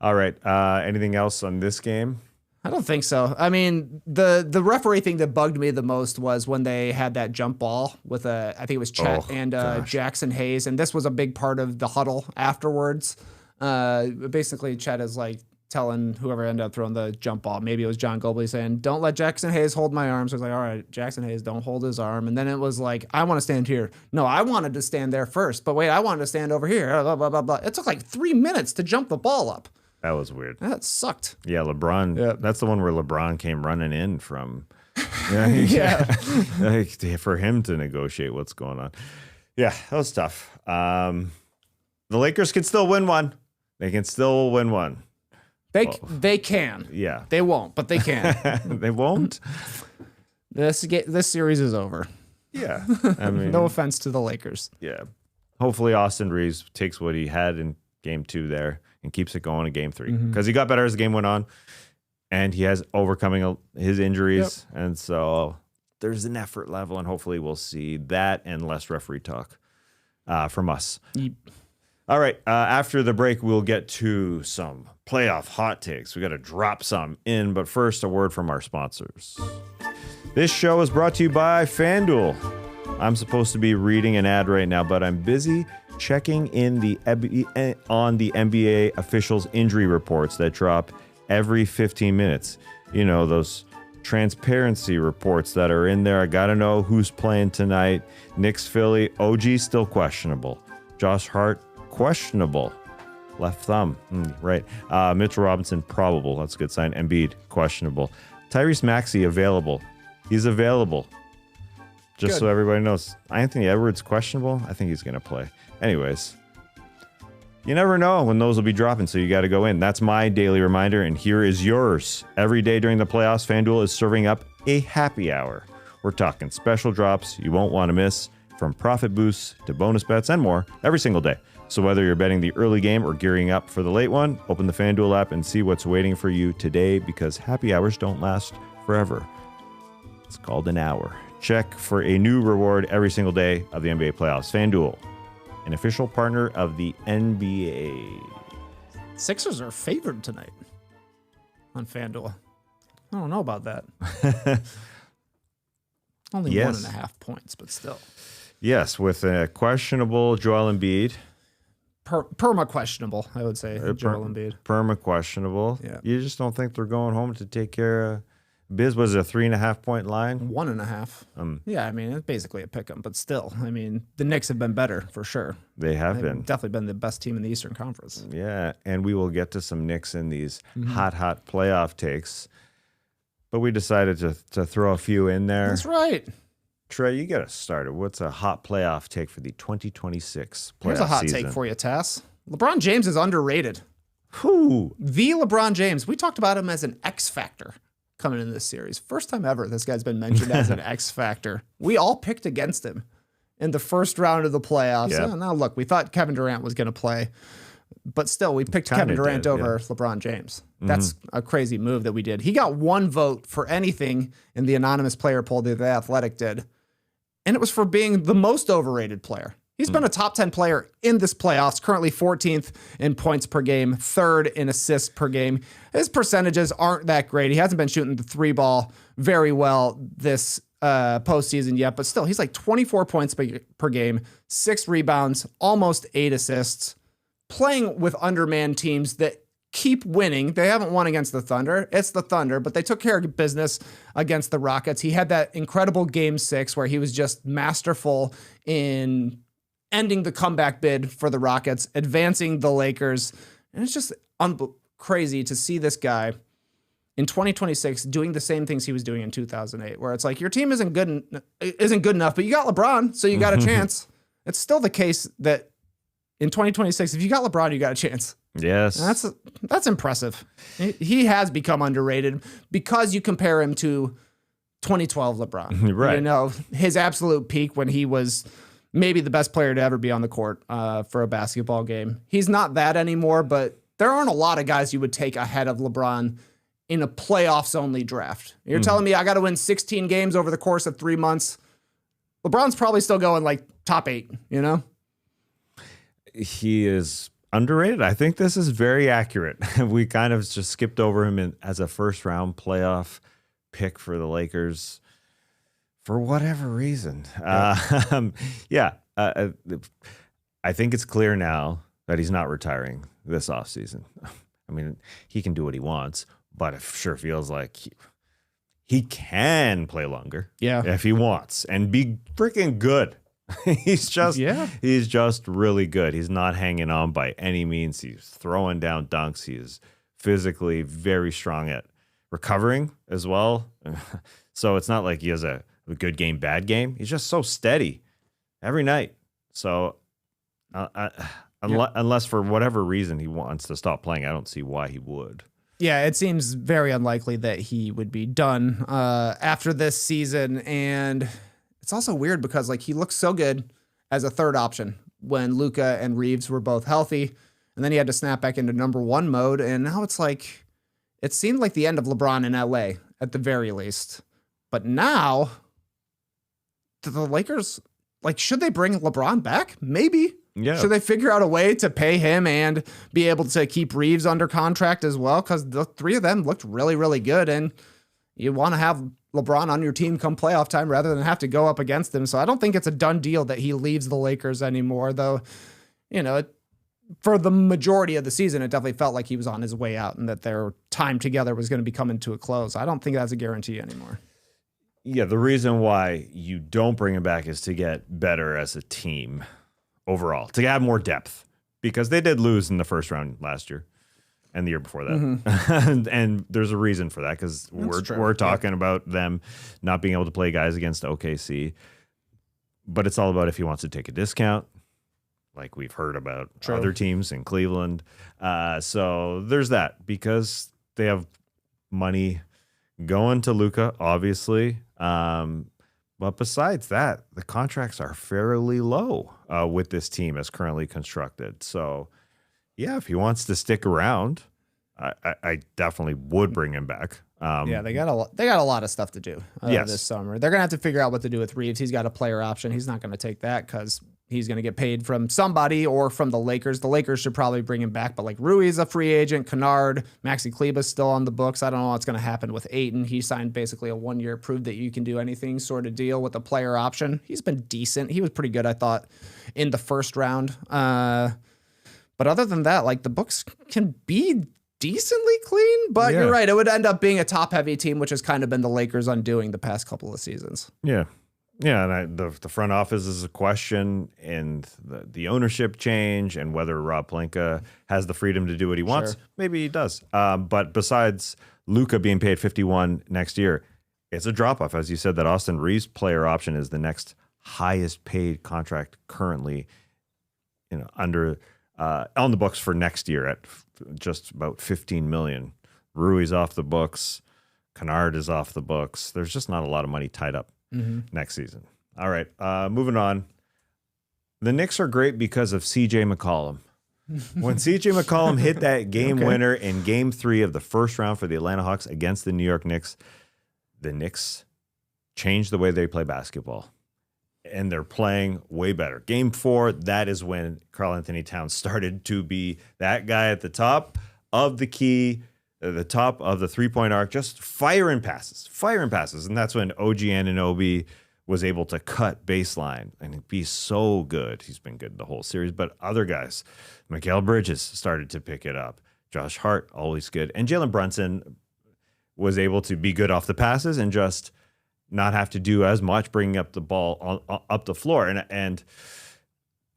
All right. Anything else on this game? I don't think so. I mean, the referee thing that bugged me the most was when they had that jump ball with I think it was Chet and Jackson Hayes, and this was a big part of the huddle afterwards. Basically, Chet is like telling whoever ended up throwing the jump ball, maybe it was John Gobley, saying, "Don't let Jackson Hayes hold my arm." So I was like, "All right, Jackson Hayes, don't hold his arm." And then it was like, "I want to stand here." No, I wanted to stand there first, but wait, I wanted to stand over here. Blah blah blah blah. It took like 3 minutes to jump the ball up. That was weird. That sucked. Yeah, LeBron. Yeah. That's the one where LeBron came running in from. For him to negotiate what's going on. Yeah, that was tough. The Lakers can still win one. They can still win one. They can. Yeah. They won't, but they can. They won't? This series is over. Yeah. I mean, no offense to the Lakers. Yeah. Hopefully Austin Reeves takes what he had in game 2 there and keeps it going in game 3 because he got better as the game went on and he has overcoming his injuries. Yep. And so there's an effort level and hopefully we'll see that and less referee talk from us. Yep. All right. After the break, we'll get to some playoff hot takes. We got to drop some in, but first a word from our sponsors. This show is brought to you by FanDuel. I'm supposed to be reading an ad right now, but I'm busy checking in on the NBA officials' injury reports that drop every 15 minutes. You know, those transparency reports that are in there. I got to know who's playing tonight. Knicks, Philly, OG still questionable. Josh Hart, questionable. Left thumb, right. Mitchell Robinson, probable. That's a good sign. Embiid, questionable. Tyrese Maxey, available. He's available. Just good. So everybody knows. Anthony Edwards, questionable. I think he's going to play. Anyways, you never know when those will be dropping, so you got to go in. That's my daily reminder, and here is yours. Every day during the playoffs, FanDuel is serving up a happy hour. We're talking special drops you won't want to miss, from profit boosts to bonus bets and more every single day. So whether you're betting the early game or gearing up for the late one, open the FanDuel app and see what's waiting for you today, because happy hours don't last forever. It's called an hour. Check for a new reward every single day of the NBA playoffs. FanDuel, an official partner of the NBA. Sixers are favored tonight on FanDuel. I don't know about that. Only 1.5 points, but still. Yes, with a questionable Joel Embiid. Perma-questionable, I would say, Joel Embiid. Perma-questionable. Yeah. You just don't think they're going home to take care of Biz? Was it a 3.5 point line? 1.5. Yeah, I mean, it's basically a pick 'em, but still, I mean, the Knicks have been better for sure. They've been. Definitely been the best team in the Eastern Conference. Yeah, and we will get to some Knicks in these hot playoff takes. But we decided to throw a few in there. That's right. Trey, you got to start it. What's a hot playoff take for the 2026 playoff Here's a hot season? take for you, Tass. LeBron James is underrated. Who? The LeBron James. We talked about him as an X factor coming into this series. First time ever this guy's been mentioned as an X factor. We all picked against him in the first round of the playoffs. Yeah. Now, look, we thought Kevin Durant was going to play, but still, we picked Kevin Durant over LeBron James. That's a crazy move that we did. He got one vote for anything in the anonymous player poll that The Athletic did, and it was for being the most overrated player. He's been a top 10 player in this playoffs, currently 14th in points per game, 3rd in assists per game. His percentages aren't that great. He hasn't been shooting the 3-ball very well this postseason yet, but still, he's like 24 points per game, 6 rebounds, almost 8 assists, playing with undermanned teams that keep winning. They haven't won against the Thunder. It's the Thunder, but they took care of business against the Rockets. He had that incredible game 6 where he was just masterful in ending the comeback bid for the Rockets, advancing the Lakers. And it's just crazy to see this guy in 2026 doing the same things he was doing in 2008, where it's like your team isn't good enough, but you got LeBron, so you got a chance. It's still the case that in 2026, if you got LeBron, you got a chance. Yes. And that's impressive. He has become underrated because you compare him to 2012 LeBron. Right. You know, his absolute peak when he was maybe the best player to ever be on the court for a basketball game. He's not that anymore, but there aren't a lot of guys you would take ahead of LeBron in a playoffs-only draft. You're telling me I got to win 16 games over the course of 3 months? LeBron's probably still going like top 8, you know? He is underrated. I think this is very accurate. We kind of just skipped over him as a first-round playoff pick for the Lakers for whatever reason. I think it's clear now that he's not retiring this offseason. I mean, he can do what he wants, but it sure feels like he can play longer if he wants and be freaking good. He's just really good. He's not hanging on by any means. He's throwing down dunks. He's physically very strong at recovering as well. So it's not like he has a good game, bad game. He's just so steady every night. So unless for whatever reason he wants to stop playing, I don't see why he would. Yeah, it seems very unlikely that he would be done after this season. And it's also weird because like he looked so good as a third option when Luka and Reeves were both healthy. And then he had to snap back into number 1 mode. And now it's like, it seemed like the end of LeBron in LA at the very least. But now the Lakers, like, should they bring LeBron back? Maybe. Yeah. Should they figure out a way to pay him and be able to keep Reeves under contract as well? Because the 3 of them looked really, really good. And you want to have LeBron on your team come playoff time rather than have to go up against them. So I don't think it's a done deal that he leaves the Lakers anymore, though. You know, for the majority of the season, it definitely felt like he was on his way out and that their time together was going to be coming to a close. I don't think that's a guarantee anymore. Yeah, the reason why you don't bring him back is to get better as a team overall, to have more depth, because they did lose in the first round last year and the year before that. And there's a reason for that, because we're talking about them not being able to play guys against OKC. But it's all about if he wants to take a discount, like we've heard about other teams in Cleveland. So there's that, because they have money going to Luka, obviously. But besides that, the contracts are fairly low with this team as currently constructed. So, yeah, if he wants to stick around, I definitely would bring him back. They got a lot of stuff to do this summer. They're going to have to figure out what to do with Reeves. He's got a player option. He's not going to take that because he's going to get paid from somebody or from the Lakers. The Lakers should probably bring him back, but like Rui's a free agent. Kennard, Maxi Kleber's still on the books. I don't know what's going to happen with Ayton. He signed basically a 1-year prove that you can do anything sort of deal with a player option. He's been decent. He was pretty good, I thought, in the first round. But other than that, like the books can be decently clean, but you're right. It would end up being a top-heavy team, which has kind of been the Lakers' undoing the past couple of seasons. Yeah. Yeah, and the front office is a question, and the ownership change, and whether Rob Pelinka has the freedom to do what he wants. Maybe he does. But besides Luka being paid $51 next year, it's a drop-off. As you said, that Austin Reeves player option is the next highest paid contract currently, under on the books for next year at just about $15 million. Rui's off the books. Kennard is off the books. There's just not a lot of money tied up next season. All right, moving on. The Knicks are great because of CJ McCollum. When CJ McCollum hit that game winner in Game 3 of the first round for the Atlanta Hawks against the New York Knicks, the Knicks changed the way they play basketball. And they're playing way better. Game 4, that is when Karl-Anthony Towns started to be that guy at the top of the key, the top of the three-point arc, just firing passes. And that's when OG Anunoby was able to cut baseline and be so good. He's been good the whole series, but other guys, Mikal Bridges started to pick it up. Josh Hart, always good. And Jalen Brunson was able to be good off the passes and just not have to do as much bringing up the ball up the floor. And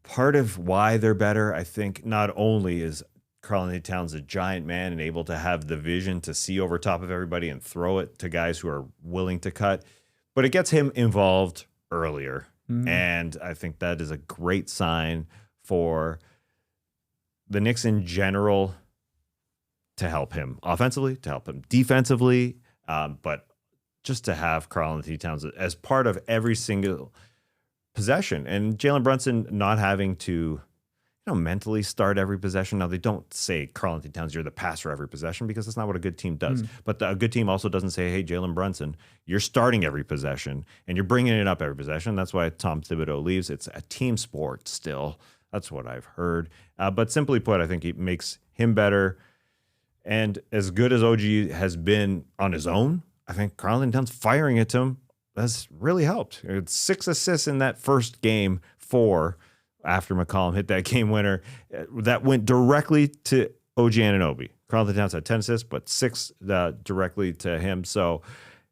part of why they're better, I think, not only is Karl-Anthony Towns a giant man and able to have the vision to see over top of everybody and throw it to guys who are willing to cut, but it gets him involved earlier. And I think that is a great sign for the Knicks in general to help him offensively, to help him defensively, but just to have Karl-Anthony Towns as part of every single possession. And Jalen Brunson not having to mentally start every possession. Now, they don't say, Karl-Anthony Towns, you're the passer every possession, because that's not what a good team does. But a good team also doesn't say, hey, Jalen Brunson, you're starting every possession and you're bringing it up every possession. That's why Tom Thibodeau leaves. It's a team sport still. That's what I've heard. But simply put, I think it makes him better. And as good as OG has been on his own, I think Karl-Anthony Towns firing it to him has really helped. It's 6 assists in that first game, 4 after McCollum hit that game winner. That went directly to OG Anunoby. Karl-Anthony Towns had 10 assists, but 6 directly to him. So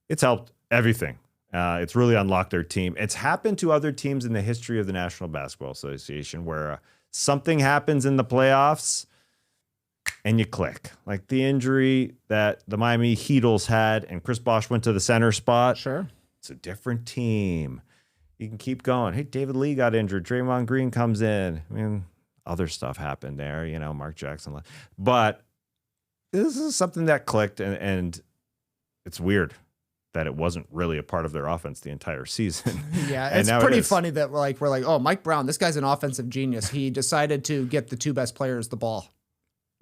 it's helped everything. It's really unlocked their team. It's happened to other teams in the history of the National Basketball Association where something happens in the playoffs and you click. Like the injury that the Miami Heatles had and Chris Bosh went to the center spot. Sure. It's a different team. You can keep going. Hey, David Lee got injured. Draymond Green comes in. I mean, other stuff happened there, Mark Jackson. But this is something that clicked, and it's weird that it wasn't really a part of their offense the entire season. Yeah, it's pretty funny that we're like, oh, Mike Brown, this guy's an offensive genius. He decided to get the 2 best players the ball.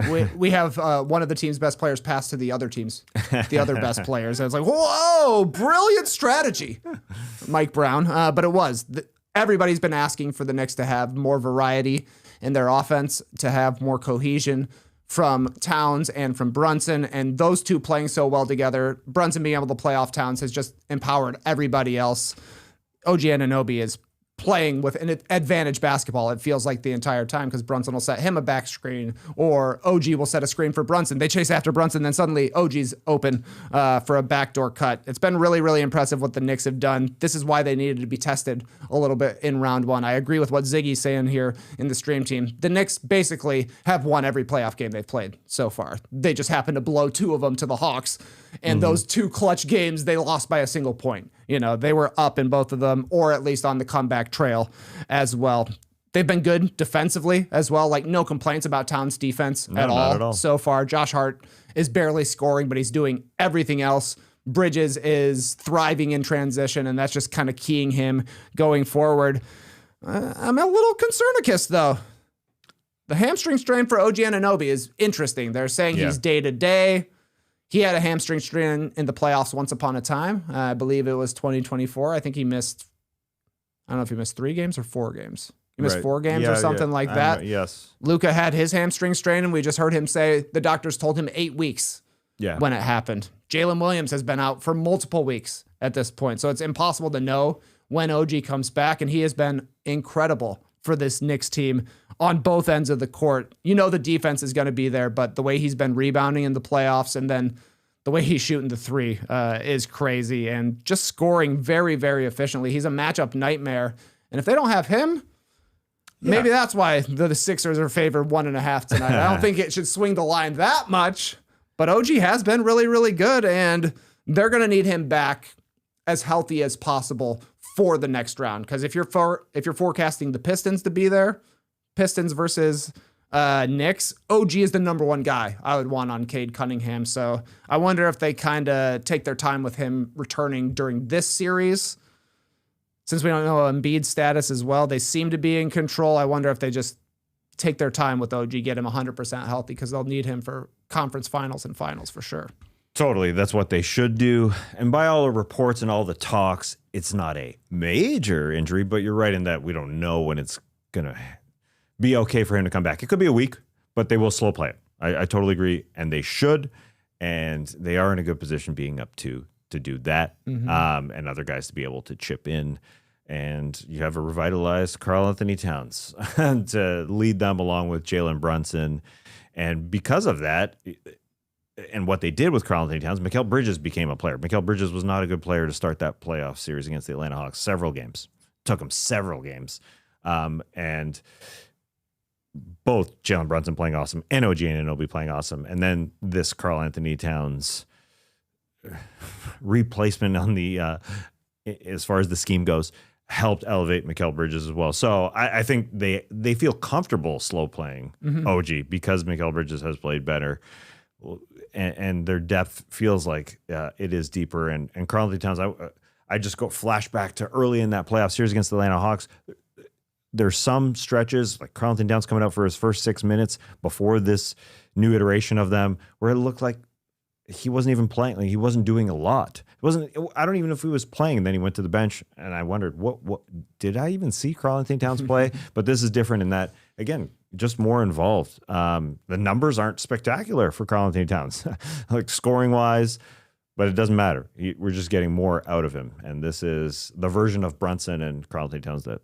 We have one of the team's best players pass to the other best players. And it's like, whoa, brilliant strategy, Mike Brown. But it was. Everybody's been asking for the Knicks to have more variety in their offense, to have more cohesion from Towns and from Brunson. And those two playing so well together, Brunson being able to play off Towns has just empowered everybody else. OG Anunoby is playing with an advantage basketball, it feels like, the entire time, because Brunson will set him a back screen or OG will set a screen for Brunson. They chase after Brunson, then suddenly OG's open for a backdoor cut. It's been really, really impressive what the Knicks have done. This is why they needed to be tested a little bit in round 1. I agree with what Ziggy's saying here in the stream team. The Knicks basically have won every playoff game they've played so far. They just happened to blow 2 of them to the Hawks. And those 2 clutch games, they lost by a single point. They were up in both of them, or at least on the comeback trail as well. They've been good defensively as well. Like, no complaints about Towns' defense at all so far. Josh Hart is barely scoring, but he's doing everything else. Bridges is thriving in transition, and that's just kind of keying him going forward. I'm a little concernicus, though. The hamstring strain for OG Anunoby is interesting. They're saying he's day-to-day. He had a hamstring strain in the playoffs once upon a time. I believe it was 2024. I think he missed, I don't know if he missed 3 games or 4 games. He missed 4 games or something like that. Yes. Luka had his hamstring strain, and we just heard him say the doctors told him 8 weeks when it happened. Jalen Williams has been out for multiple weeks at this point, so it's impossible to know when OG comes back, and he has been incredible for this Knicks team on both ends of the court. The defense is going to be there, but the way he's been rebounding in the playoffs and then the way he's shooting the 3 is crazy, and just scoring very, very efficiently. He's a matchup nightmare. And if they don't have him, maybe that's why the Sixers are favored 1.5 tonight. I don't think it should swing the line that much, but OG has been really, really good, and they're going to need him back as healthy as possible for the next round. Because if you're forecasting the Pistons to be there, Pistons versus Knicks, OG is the number one guy I would want on Cade Cunningham. So I wonder if they kind of take their time with him returning during this series. Since we don't know Embiid's status as well, they seem to be in control. I wonder if they just take their time with OG, get him 100% healthy, because they'll need him for conference finals and finals for sure. Totally. That's what they should do. And by all the reports and all the talks, it's not a major injury, but you're right in that we don't know when it's going to be okay for him to come back. It could be a week, but they will slow play it. I totally agree. And they should. And they are in a good position being up to do that, and other guys to be able to chip in. And you have a revitalized Karl Anthony Towns to lead them along with Jalen Brunson. And because of that, and what they did with Karl Anthony Towns, Mikal Bridges became a player. Mikal Bridges was not a good player to start that playoff series against the Atlanta Hawks. Several games. Took him several games. And both Jalen Brunson playing awesome and OG Anunoby playing awesome. And then this Karl Anthony Towns replacement on the as far as the scheme goes helped elevate Mikal Bridges as well. So I think they feel comfortable slow playing OG because Mikal Bridges has played better, and their depth feels like it is deeper. And Karl Anthony Towns, I just go flashback to early in that playoff series against the Atlanta Hawks. There's some stretches like Karl Anthony Towns coming out for his first 6 minutes before this new iteration of them, where it looked like he wasn't even playing. Like he wasn't doing a lot. I don't even know if he was playing. And then he went to the bench, and I wondered, what did I even see Karl Anthony Towns play? But this is different in that, again, just more involved. The numbers aren't spectacular for Karl Anthony Towns, like scoring wise, but it doesn't matter. We're just getting more out of him. And this is the version of Brunson and Karl Anthony Towns that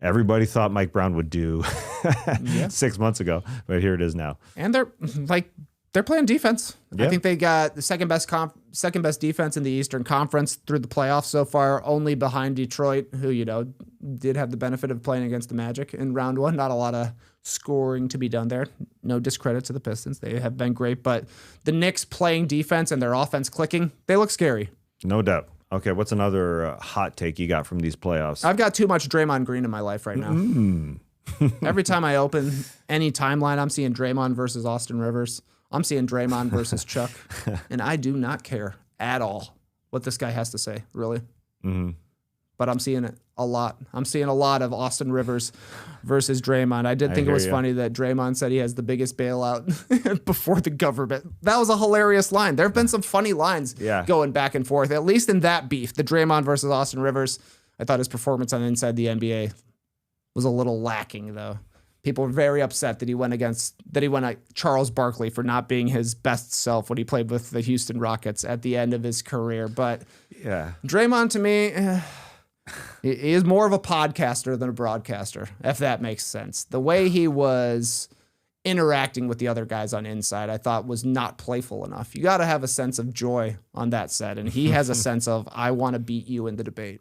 everybody thought Mike Brown would do 6 months ago, but here it is now. And they're playing defense. Yeah. I think they got the second best defense in the Eastern Conference through the playoffs so far, only behind Detroit, who, did have the benefit of playing against the Magic in round one. Not a lot of scoring to be done there. No discredit to the Pistons. They have been great, but the Knicks playing defense and their offense clicking, they look scary. No doubt. Okay, what's another hot take you got from these playoffs? I've got too much Draymond Green in my life right now. Every time I open any timeline, I'm seeing Draymond versus Austin Rivers. I'm seeing Draymond versus Chuck, and I do not care at all what this guy has to say, really. But I'm seeing it a lot. I'm seeing a lot of Austin Rivers versus Draymond. I did think it was funny that Draymond said he has the biggest bailout before the government. That was a hilarious line. There have been some funny lines going back and forth, at least in that beef, the Draymond versus Austin Rivers. I thought his performance on Inside the NBA was a little lacking, though. People were very upset that he went at Charles Barkley for not being his best self when he played with the Houston Rockets at the end of his career. But Draymond, to me, he is more of a podcaster than a broadcaster, if that makes sense. The way he was interacting with the other guys on Inside, I thought was not playful enough. You got to have a sense of joy on that set, and he has a sense of, I want to beat you in the debate.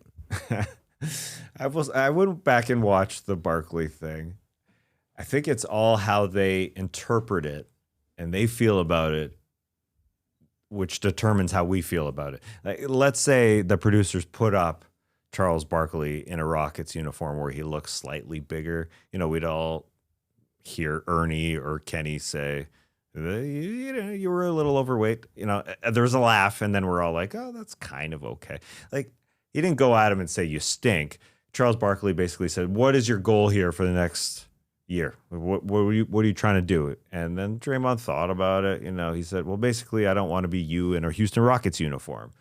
I went back and watched the Barkley thing. I think it's all how they interpret it and they feel about it, which determines how we feel about it. Like, let's say the producers put up Charles Barkley in a Rockets uniform where he looks slightly bigger. We'd all hear Ernie or Kenny say, you were a little overweight. There's a laugh, and then we're all like, oh, that's kind of okay. Like, he didn't go at him and say, you stink. Charles Barkley basically said, what is your goal here for the next year? What are you trying to do? And then Draymond thought about it. He said, well, basically, I don't want to be you in a Houston Rockets uniform.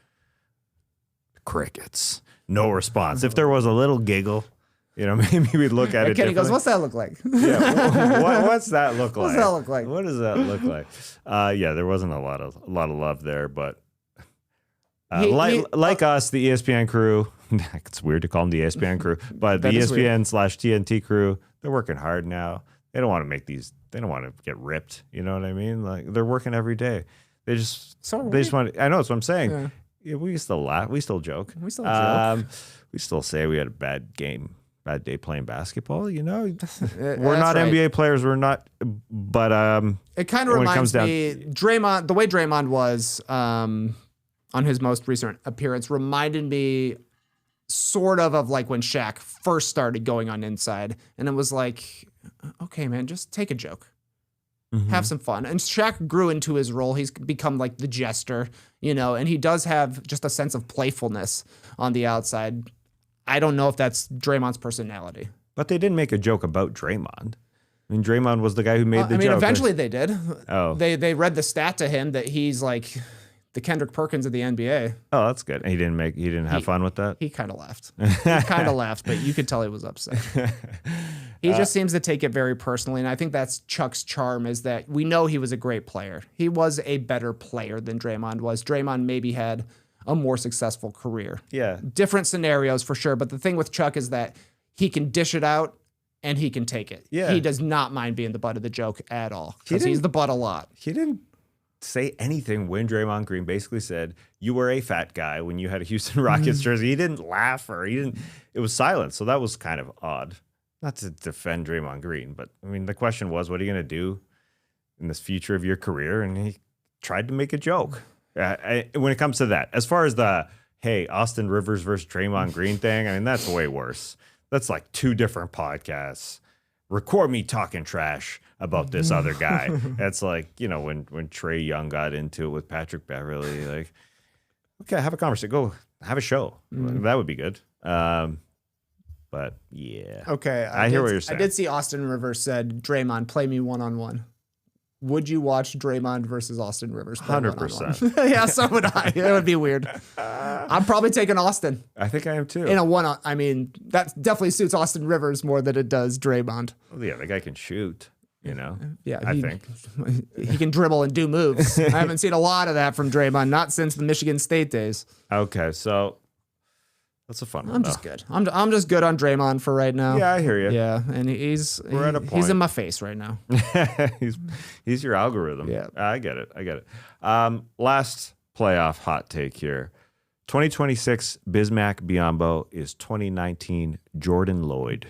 Crickets. No response. If there was a little giggle, maybe we'd look at it. Kenny goes, what's that look like? What's that look like? What's that look like? What does that look like? There wasn't a lot of love there, but like us, the ESPN crew. It's weird to call them the ESPN crew, but the ESPN/TNT crew, they're working hard now. They don't want to make these. They don't want to get ripped. You know what I mean? Like, they're working every day. They just want. I know that's what I'm saying. Yeah, we still laugh. We still joke. We still say we had a bad day playing basketball. We're not NBA players. We're not. But it kind of reminds me, Draymond. The way Draymond was on his most recent appearance reminded me sort of like when Shaq first started going on inside. And it was like, okay, man, just take a joke. Have some fun. And Shaq grew into his role. He's become like the jester, and he does have just a sense of playfulness on the outside. I don't know if that's Draymond's personality. But they didn't make a joke about Draymond. I mean, Draymond was the guy who made the joke. Eventually they did. Oh. They read the stat to him that he's like the Kendrick Perkins of the NBA. Oh, that's good. And he didn't have fun with that? He kind of laughed. But you could tell he was upset. He just seems to take it very personally, and I think that's Chuck's charm, is that we know he was a great player. He was a better player than Draymond was. Draymond maybe had a more successful career. Yeah. Different scenarios for sure, but the thing with Chuck is that he can dish it out and he can take it. Yeah. He does not mind being the butt of the joke at all, because he's the butt a lot. He didn't say anything when Draymond Green basically said, you were a fat guy when you had a Houston Rockets jersey. He didn't laugh it was silent. So that was kind of odd. Not to defend Draymond Green, but I mean, the question was, what are you going to do in this future of your career? And he tried to make a joke. When it comes to that, as far as the, hey, Austin Rivers versus Draymond Green thing, I mean, that's way worse. That's like two different podcasts. Record me talking trash about this other guy. That's like, when Trey Young got into it with Patrick Beverly, like, okay, have a conversation. Go have a show. That would be good. But yeah. Okay. I hear what you're saying. I did see Austin Rivers said, Draymond, play me one-on-one. Would you watch Draymond versus Austin Rivers? 100%. Yeah, so would I. It would be weird. I'm probably taking Austin. I think I am too. In a one-on, that definitely suits Austin Rivers more than it does Draymond. Well, yeah, the guy can shoot, Yeah, I think. He can dribble and do moves. I haven't seen a lot of that from Draymond, not since the Michigan State days. Okay, so that's a fun one. I'm just good. I'm just good on Draymond for right now. Yeah, I hear you. Yeah, and he's in my face right now. he's your algorithm. Yeah, I get it. Last playoff hot take here. 2026 Bismack Biyombo is 2019 Jordan Loyd.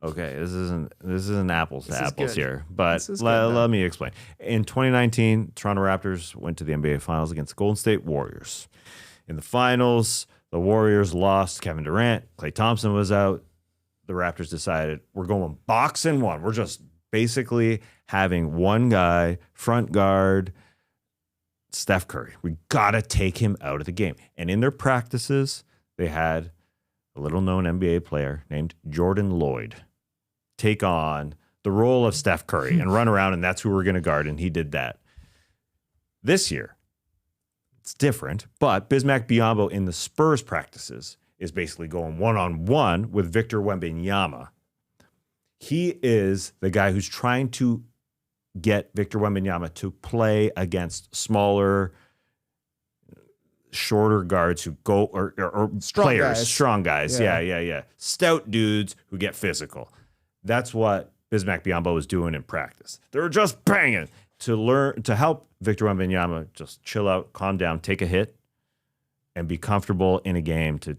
Okay, this isn't apples to apples here, but let me explain. In 2019, Toronto Raptors went to the NBA Finals against the Golden State Warriors. In the finals, the Warriors lost Kevin Durant. Klay Thompson was out. The Raptors decided, we're going box and one. We're just basically having one guy, front guard, Steph Curry. We got to take him out of the game. And in their practices, they had a little-known NBA player named Jordan Loyd take on the role of Steph Curry and run around, and that's who we're going to guard, and he did that. This year, it's different, but Bismack Biyombo in the Spurs practices is basically going one-on-one with Victor Wembanyama. He is the guy who's trying to get Victor Wembanyama to play against smaller, shorter guards who go, or strong guys. Yeah. Stout dudes who get physical. That's what Bismack Biyombo was doing in practice. They're just banging to help Victor Wembanyama just chill out, calm down, take a hit, and be comfortable in a game to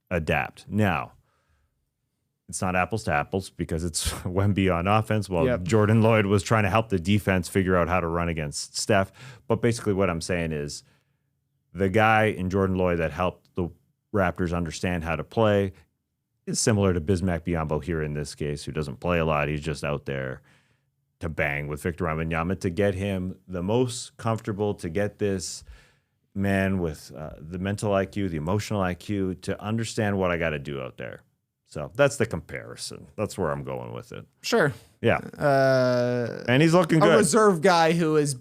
adapt. Now, it's not apples to apples because it's Wemby on offense while Jordan Loyd was trying to help the defense figure out how to run against Steph. But basically what I'm saying is the guy in Jordan Loyd that helped the Raptors understand how to play is similar to Bismack Biyombo here in this case, who doesn't play a lot. He's just out there to bang with Victor Wembanyama to get him the most comfortable, to get this man with the mental IQ, the emotional IQ, to understand what I got to do out there. So that's the comparison. That's where I'm going with it. Sure. Yeah. And he's looking good. A reserve guy who is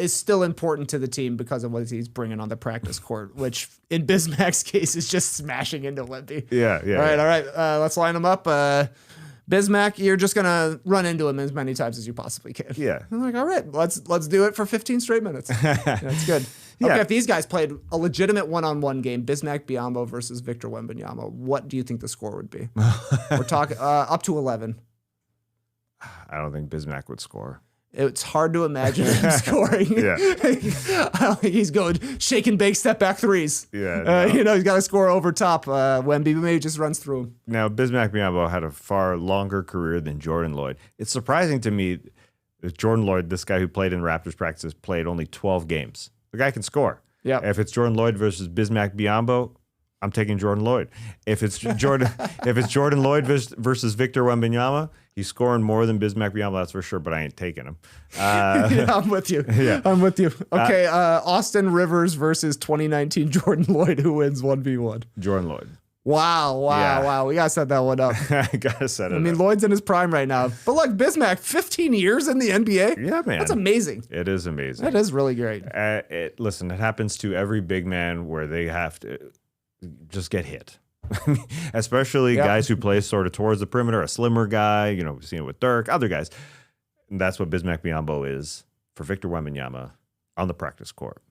still important to the team because of what he's bringing on the practice court, which in Bismack's case is just smashing into Wemby. Yeah. All right. Let's line him up. Bismack, you're just going to run into him as many times as you possibly can. Yeah. I'm like, all right, let's do it for 15 straight minutes. That's good. Yeah. Okay, if these guys played a legitimate one-on-one game, Bismack Biyombo versus Victor Wembanyama, what do you think the score would be? We're talking up to 11. I don't think Bismack would score. It's hard to imagine him scoring. Yeah. I don't think he's going shake and bake, step back threes. Yeah. No. He's got to score over top. Wemby maybe just runs through him. Now, Bismack Biyombo had a far longer career than Jordan Loyd. It's surprising to me that Jordan Loyd, this guy who played in Raptors practices, played only 12 games. The guy can score. Yeah. If it's Jordan Loyd versus Bismack Biyombo, I'm taking Jordan Loyd. If it's Jordan Loyd versus Victor Wembanyama, he's scoring more than Bismack Biyombo, that's for sure, but I ain't taking him. Yeah, I'm with you. Yeah. I'm with you. Okay, Austin Rivers versus 2019 Jordan Loyd, who wins 1v1. Jordan Loyd. Wow. We got to set that one up. I got to set it up. I mean, Lloyd's in his prime right now. But look, Bismack, 15 years in the NBA. Yeah, man. That's amazing. It is amazing. That is really great. Listen, it happens to every big man where they have to just get hit. Especially guys who play sort of towards the perimeter, a slimmer guy, we've seen it with Dirk, other guys. And that's what Bismack Biyombo is for Victor Wembanyama on the practice court.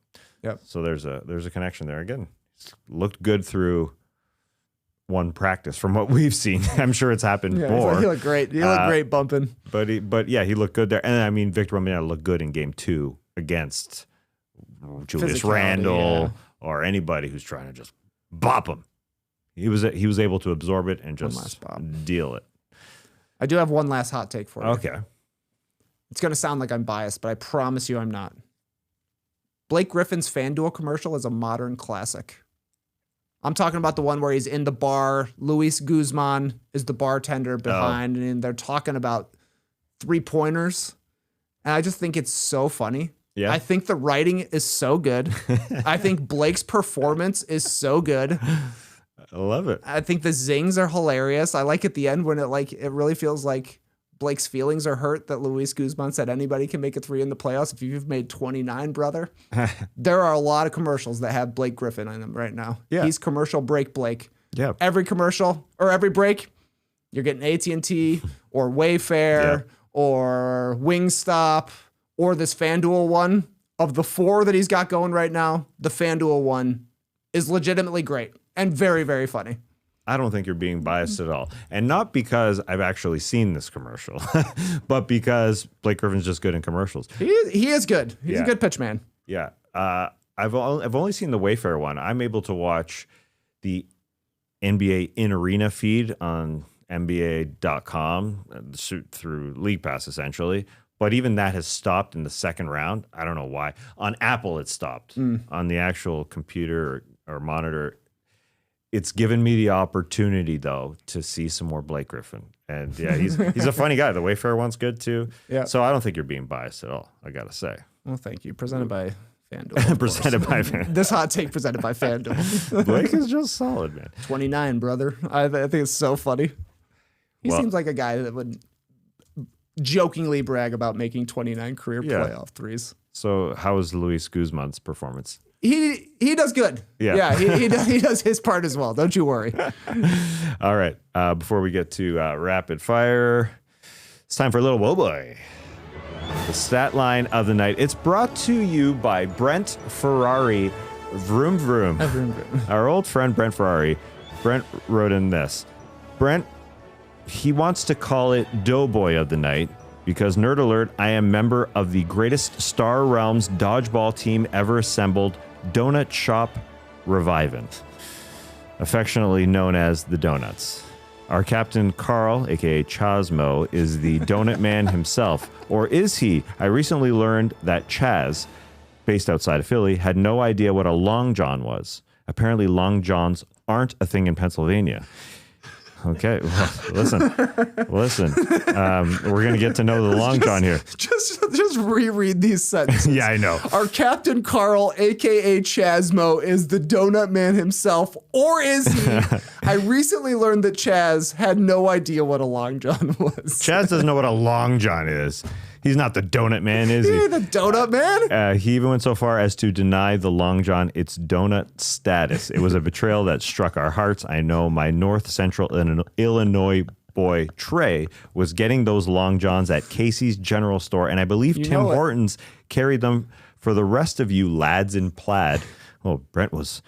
Yep. So there's a connection there. Again, he's looked good through one practice from what we've seen. I'm sure it's happened more. He looked great. He looked great bumping. But he looked good there. And I mean, Victor Wembanyama looked good in game 2 against Julius Randle or anybody who's trying to just bop him. He was able to absorb it and just deal it. I do have one last hot take for you. Okay. It's going to sound like I'm biased, but I promise you I'm not. Blake Griffin's FanDuel commercial is a modern classic. I'm talking about the one where he's in the bar. Luis Guzman is the bartender behind, and they're talking about 3-pointers. And I just think it's so funny. Yeah. I think the writing is so good. I think Blake's performance is so good. I love it. I think the zings are hilarious. I like at the end when it really feels like Blake's feelings are hurt that Luis Guzman said anybody can make a 3 in the playoffs if you've made 29, brother. There are a lot of commercials that have Blake Griffin in them right now. Yeah. He's commercial break Blake. Yeah. Every commercial or every break, you're getting AT&T or Wayfair or Wingstop or this FanDuel one. Of the 4 that he's got going right now, the FanDuel one is legitimately great and very, very funny. I don't think you're being biased at all. And not because I've actually seen this commercial, but because Blake Griffin's just good in commercials. He is good. He's a good pitch man. Yeah. I've only seen the Wayfair one. I'm able to watch the NBA in-arena feed on NBA.com through League Pass, essentially. But even that has stopped in the second round. I don't know why. On Apple, it stopped. On the actual computer or monitor, it's given me the opportunity, though, to see some more Blake Griffin. And yeah, he's a funny guy. The Wayfair one's good, too. Yeah. So I don't think you're being biased at all, I got to say. Well, thank you. Presented by FanDuel. Presented by FanDuel. This hot take presented by FanDuel. Blake is just solid, man. 29, brother. I think it's so funny. He seems like a guy that would jokingly brag about making 29 career playoff threes. So how was Luis Guzman's performance? He does good. Yeah, he does his part as well. Don't you worry. All right. Before we get to rapid fire, it's time for a little whoa boy. The stat line of the night. It's brought to you by Brent Ferrari. Vroom vroom. Vroom, vroom. Our old friend Brent Ferrari. Brent wrote in this. Brent, he wants to call it Doughboy of the night. Because, nerd alert, I am member of the greatest Star Realms dodgeball team ever assembled, Donut Shop Revivin', affectionately known as the Donuts. Our captain, Carl, a.k.a. Chasmo, is the donut man himself. Or is he? I recently learned that Chaz, based outside of Philly, had no idea what a Long John was. Apparently, Long Johns aren't a thing in Pennsylvania. Okay, well, listen. We're gonna get to know the Long John here. Just reread these sentences. Yeah, I know. Our Captain Carl, aka Chasmo, is the donut man himself, or is he? I recently learned that Chaz had no idea what a Long John was. Chaz doesn't know what a Long John is. He's not the donut man, is he? The donut man? He even went so far as to deny the Long John its donut status. It was a betrayal that struck our hearts. I know my North Central Illinois boy, Trey, was getting those Long Johns at Casey's General Store, and I believe Tim Hortons carried them for the rest of you lads in plaid. Oh, Brent was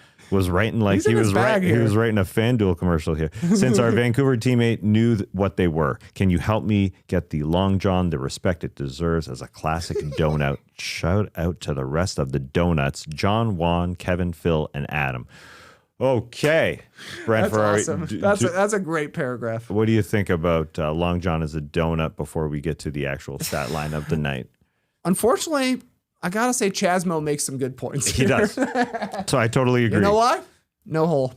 writing like he was writing a FanDuel commercial here. Since our Vancouver teammate knew what they were, can you help me get the Long John the respect it deserves as a classic donut? Shout out to the rest of the donuts, John, Juan, Kevin, Phil, and Adam. Okay, Brent Ferrari. Awesome. That's a great paragraph. What do you think about Long John as a donut before we get to the actual stat line of the night? Unfortunately, I gotta say Chasmo makes some good points. He does. So I totally agree. You know why? No hole.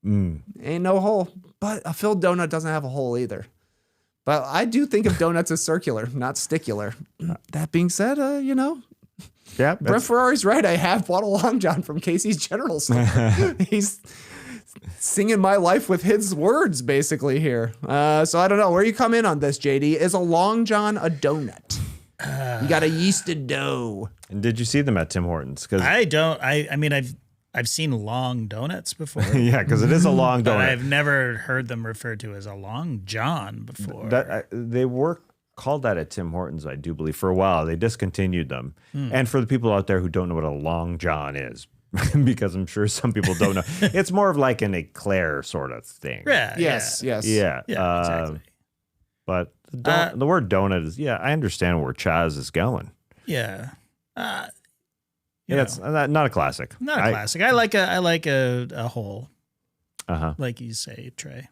Mm. Ain't no hole. But a filled donut doesn't have a hole either. But I do think of donuts as circular, not sticular. That being said, Yeah, Brent Ferrari's right. I have bought a Long John from Casey's General Store. He's singing my life with his words, basically, here. So I don't know. Where you come in on this, JD? Is a Long John a donut? You got a yeasted dough. And did you see them at Tim Hortons? Because I don't. I mean, I've seen long donuts before. yeah, because it is a long But donut. I've never heard them referred to as a Long John before. They were called that at Tim Hortons, I do believe, for a while. They discontinued them. And for the people out there who don't know what a Long John is, because I'm sure some people don't know, it's more of like an eclair sort of thing. Yeah. Yes. Yeah. Yeah, exactly. But the word donut is, I understand where Chaz is going. Yeah. Yeah, it's not a classic. Not a classic. I like a hole, Uh-huh. like you say, Trey.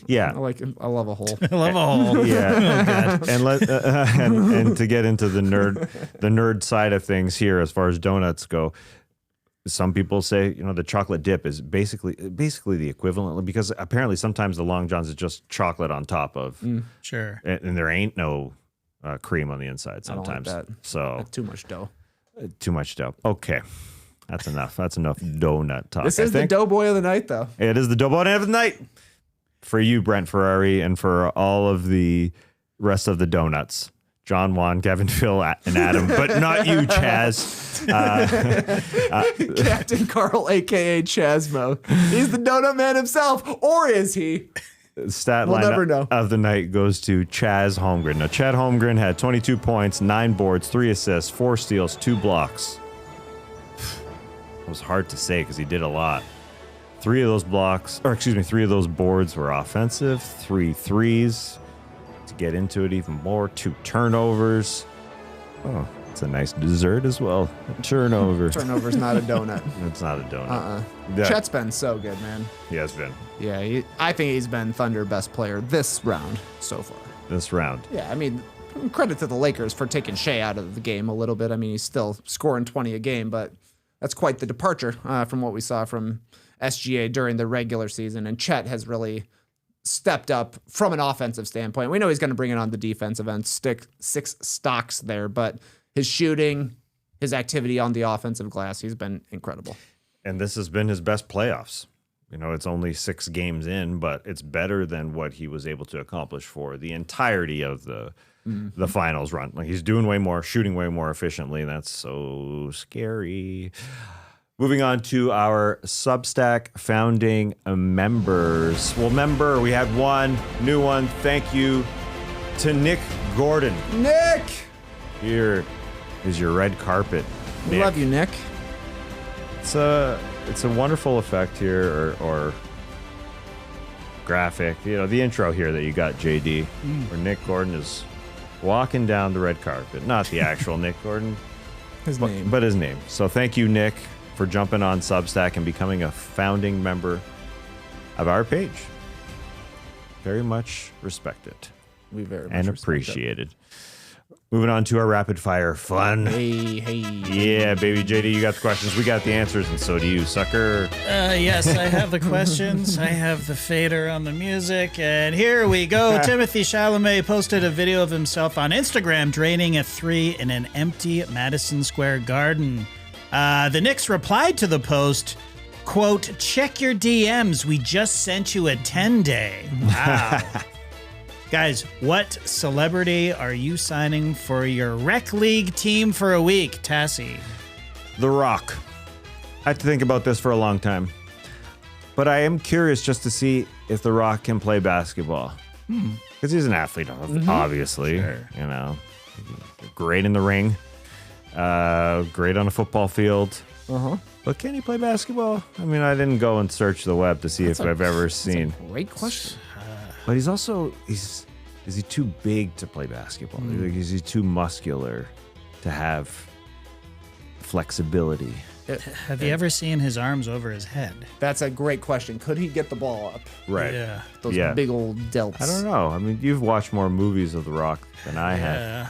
Yeah. I love a hole. I love a hole. Yeah. And to get into the nerd side of things here, as far as donuts go, some people say, the chocolate dip is basically the equivalent, because apparently sometimes the Long Johns is just chocolate on top of, Sure. and there ain't no cream on the inside I don't like sometimes. that. So That's too much dough. too much dough. Okay. That's enough. That's enough donut talk. This is the doughboy of the night, though. It is the doughboy of the night for you, Brent Ferrari, and for all of the rest of the donuts. John, Juan, Kevin, Phil, and Adam, but not you, Chaz. Captain Carl, a.k.a. Chasmo. He's the donut man himself, or is he? Stat We'll line never know. of the night goes to Chaz Holmgren. Now, Chad Holmgren had 22 points, 9 boards, 3 assists, 4 steals, 2 blocks. It was hard to say because he did a lot. 3 of those boards were offensive, 3 threes. To get into it even more, 2 turnovers. Oh, it's a nice dessert as well. A turnover. Turnover's not a donut. It's not a donut. Yeah, Chet's been so good, man. he has been Yeah, I think he's been Thunder best player this round so far. this round. Yeah, I mean, credit to the Lakers for taking Shea out of the game a little bit. I mean, he's still scoring 20 a game, but that's quite the departure from what we saw from SGA during the regular season. And Chet has really stepped up from an offensive standpoint. We know he's going to bring it on the defensive end, stick 6 stocks there, but his shooting, his activity on the offensive glass, he's been incredible. And this has been his best playoffs. It's only 6 games in, but it's better than what he was able to accomplish for the entirety of the finals run. Like, he's doing way more, shooting way more efficiently. That's so scary. Moving on to our Substack founding members. Well, we had one new one. Thank you to Nick Gordon. Nick! Here is your red carpet, We Nick. love you, Nick. It's a wonderful effect here, or graphic. The intro here that you got, JD, where Nick Gordon is walking down the red carpet. Not the actual Nick Gordon, His name. but his name. So thank you, Nick, for jumping on Substack and becoming a founding member of our page. Very much respected We very much and respect appreciated. Moving on to our rapid fire fun. it. Hey. Yeah, baby JD, you got the questions, we got the answers, and so do you, sucker. Yes, I have the questions. I have the fader on the music, and here we go. Timothy Chalamet posted a video of himself on Instagram draining a 3 in an empty Madison Square Garden. The Knicks replied to the post, quote, "Check your DMs. We just sent you a 10-day. Wow. Guys, what celebrity are you signing for your rec league team for a week, Tassie? The Rock. I had to think about this for a long time. But I am curious just to see if The Rock can play basketball. Because he's an athlete, obviously. Sure. Great in the ring. Great on a football field. Uh-huh. But can he play basketball? I mean, I didn't go and search the web to see if I've ever seen. Great question. But he's also, is he too big to play basketball? Like, is he too muscular to have flexibility? Have you ever seen his arms over his head? That's a great question. Could he get the ball up? Right. Yeah. Those Yeah. big old delts. I don't know. I mean, you've watched more movies of The Rock than I have. Yeah.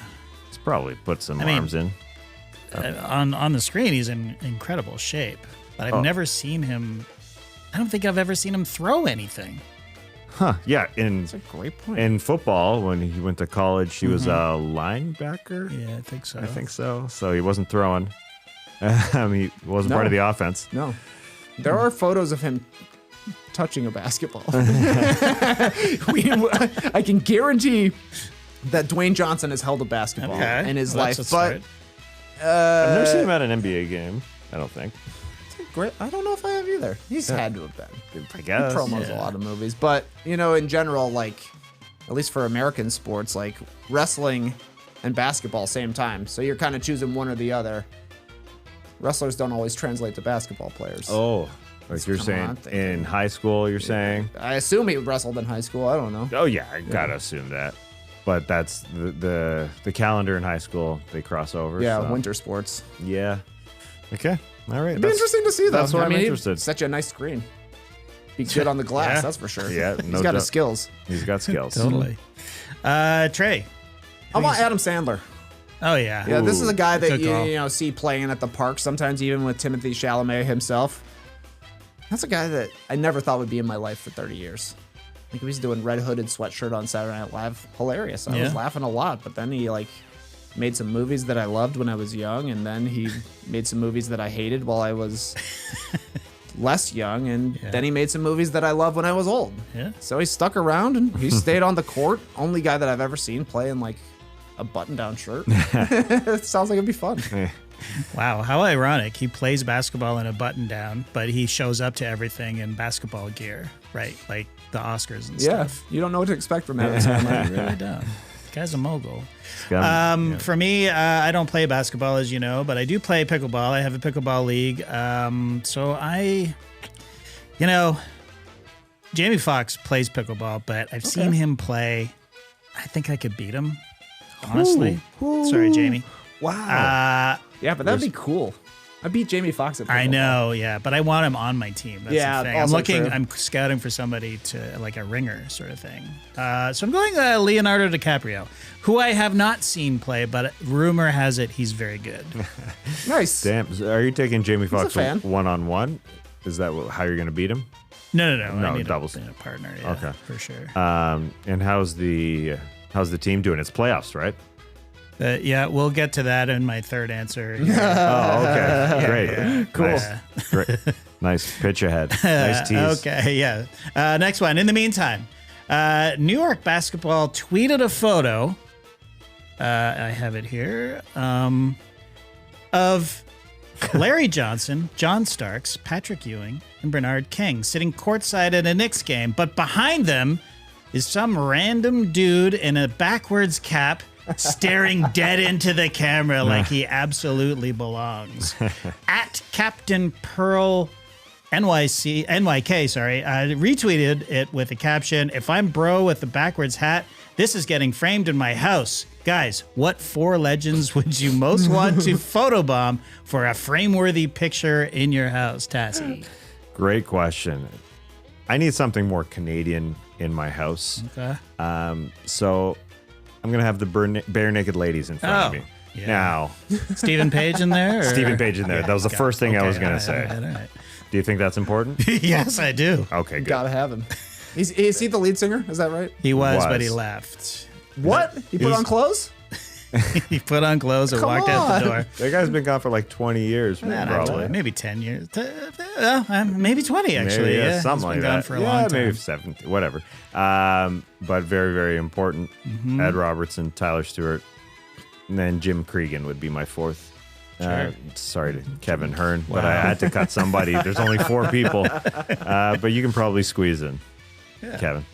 He's probably put some I mean, arms in. on the screen, he's in incredible shape. But I've never seen him. I don't think I've ever seen him throw anything. Huh? Yeah. That's a great point. In football, when he went to college, he was a linebacker. Yeah, I think so. I think so. So he wasn't throwing. He wasn't part of the offense. No. There are photos of him touching a basketball. I can guarantee that Dwayne Johnson has held a basketball in his life. But I've never seen him at an NBA game, I don't think. great. I don't know if I have either. He's had to have been. I guess. He promos a lot of movies. But, in general, like, at least for American sports, like wrestling and basketball same time. So you're kind of choosing one or the other. Wrestlers don't always translate to basketball players. Oh, like you're saying in high school, you're saying? I assume he wrestled in high school. I don't know. Oh, yeah. I got to assume that. But that's the calendar in high school. They cross over. Yeah, so. Winter sports. Yeah. Okay. All right. It'd be interesting to see, though. That's why I'm interested. Such a nice screen. Be good on the glass, that's for sure. Yeah, he's got his skills. He's got skills. Totally. Trey. I want Adam Sandler. Oh, yeah. Yeah, this is a guy that call. you see playing at the park sometimes, even with Timothée Chalamet himself. That's a guy that I never thought would be in my life for 30 years. Like, he was doing Red Hooded Sweatshirt on Saturday Night Live. Hilarious. I was laughing a lot, but then he, made some movies that I loved when I was young, and then he made some movies that I hated while I was less young, and then he made some movies that I loved when I was old. Yeah. So he stuck around, and he stayed on the court. Only guy that I've ever seen play in, a button-down shirt. It sounds like it'd be fun. Wow, how ironic. He plays basketball in a button-down, but he shows up to everything in basketball gear, right? Like the Oscars and stuff. You don't know what to expect from Adam Sandler. You really don't. The guy's a mogul. For me, I don't play basketball, as you know, but I do play pickleball. I have a pickleball league. So Jamie Foxx plays pickleball, but I've seen him play. I think I could beat him, honestly. Sorry, Jamie. Wow. Yeah, but that'd be cool. I beat Jamie Foxx at pickleball. I know, yeah, but I want him on my team. That's the thing. also true. I'm scouting for somebody to, like a ringer sort of thing. So I'm going Leonardo DiCaprio, who I have not seen play, but rumor has it he's very good. Nice. Damn. Are you taking Jamie Foxx fan. one-on-one? Is that how you're going to beat him? No. I need doubles. a partner, yeah, Okay. for sure. And how's the team doing? It's playoffs, right? Yeah, we'll get to that in my third answer. Oh, okay. Great. Yeah. Cool. Nice. Great. Nice pitch ahead. Nice tease. Okay, yeah. Next one. In the meantime, New York basketball tweeted a photo. I have it here. Of Larry Johnson, John Starks, Patrick Ewing, and Bernard King sitting courtside at a Knicks game. But behind them is some random dude in a backwards cap staring dead into the camera like he absolutely belongs. At Captain Pearl NYK, retweeted it with a caption, "If I'm bro with the backwards hat, this is getting framed in my house. Guys, what 4 legends would you most want to photobomb for a frame-worthy picture in your house, Tassie?" Great question. I need something more Canadian in my house. Okay. So I'm going to have the bare naked ladies in front of me. Yeah. Now, Stephen Page in there? Or? Stephen Page in there. That was the first thing I was going to say. All right. Do you think that's important? Yes, I do. Okay, good. Gotta have him. Is he the lead singer? Is that right? He was, but he left. What? He put on clothes? He put on clothes and walked out the door. That guy's been gone for like 20 years, probably. Maybe 10 years. Maybe 20, actually. Maybe, yeah, something like been that. gone for a long time. Maybe 70, whatever. But very, very important. Ed Robertson, Tyler Stewart, and then Jim Cregan would be my fourth. Sorry to Kevin Hearn, but I had to cut somebody. There's only 4 people, but you can probably squeeze in Kevin.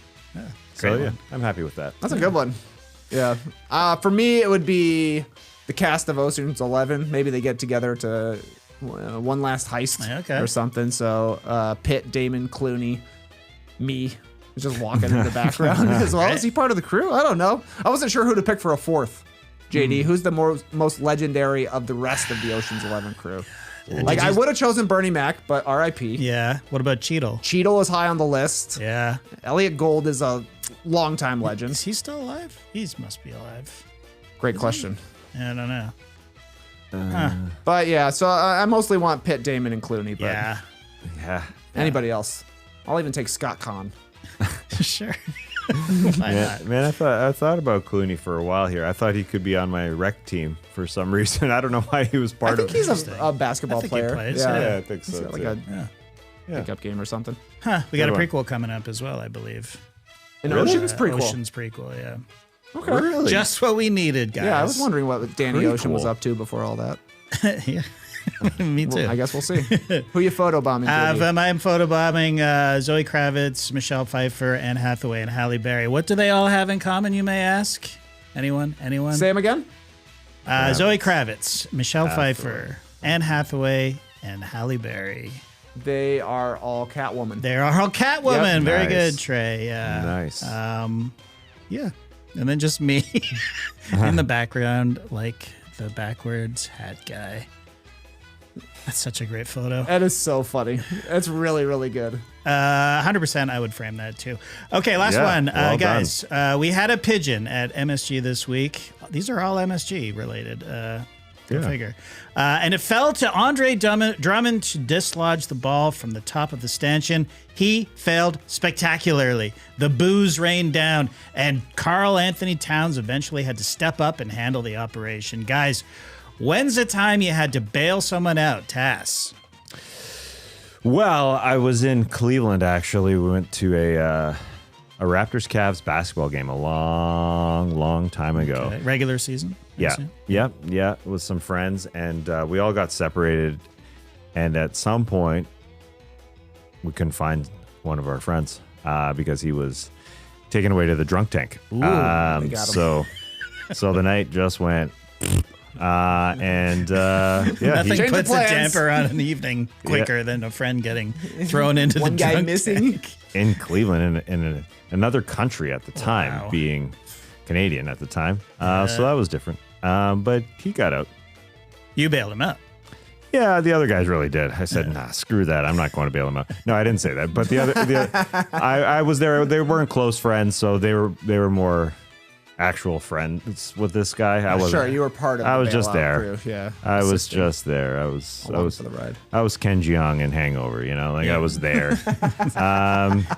So I'm happy with that. That's a good one. Yeah. For me, it would be the cast of Ocean's 11. Maybe they get together to one last heist or something. So Pitt, Damon, Clooney, me, just walking in the background as well. Is he part of the crew? I don't know. I wasn't sure who to pick for a fourth. JD, who's the most legendary of the rest of the Ocean's 11 crew? Like, I would have chosen Bernie Mac, but R.I.P. Yeah. What about Cheadle? Cheadle is high on the list. Yeah. Elliot Gould is a longtime legend. Is he still alive? He must be alive. Great question. I don't know. But yeah, so I mostly want Pitt, Damon, and Clooney. But Yeah, anybody else? I'll even take Scott Conn. sure. Why not? Man, I thought about Clooney for a while here. I thought he could be on my rec team for some reason. I don't know why he was I part think of. he's a basketball I think he player. plays, Yeah, I think He's so. got like too. a pickup game or something. Huh, we got a Good prequel coming up as well, I believe. An Really? Ocean's prequel. Ocean's prequel, yeah. Okay. Really? Just what we needed, guys. Yeah, I was wondering what Danny Ocean was Prequel. up to before all that. Yeah. Me too. Well, I guess we'll see. Who you photobombing? JD? I'm photobombing Zoe Kravitz, Michelle Pfeiffer, Anne Hathaway, and Halle Berry. What do they all have in common, you may ask? Anyone? Say him again. Zoe Kravitz, Michelle Pfeiffer, Anne Hathaway, and Halle Berry. They are all Catwoman. They are all Catwoman. Yep. Very Nice. good, Trey. Yeah. Nice. Yeah. And then just me in the background, like the backwards hat guy. That's such a great photo. That is so funny. That's really, really good. 100% I would frame that too. Okay, last Yeah, one. well Guys, we had a pigeon at MSG this week. These are all MSG related. Go figure. And it fell to Andre Drummond to dislodge the ball from the top of the stanchion. He failed spectacularly. The boos rained down, and Karl Anthony Towns eventually had to step up and handle the operation. Guys, when's the time you had to bail someone out, Tass? Well, I was in Cleveland, actually. We went to a Raptors-Cavs basketball game a long time ago. Okay, regular season? I Yeah, assume? yeah, with some friends, and we all got separated. And at some point, we couldn't find one of our friends because he was taken away to the drunk tank. Ooh, they got him. So the night just went. Yeah, Nothing Change puts the a plans. damper on an evening quicker than a friend getting thrown into One the guy drunk missing. tank. in Cleveland, in another country at the time, Wow. being Canadian at the time. So that was different. But he got out. You bailed him out. Yeah, the other guys really did. I said, nah, screw that. I'm not going to bail him out. No, I didn't say that. But I was there. They weren't close friends, so they were more actual friends with this guy. I wasn't. Sure, you were part of the I was just bailout there. crew, yeah. I was Assisting just there. I was for the ride. I was Ken Jeong in Hangover, like I was there.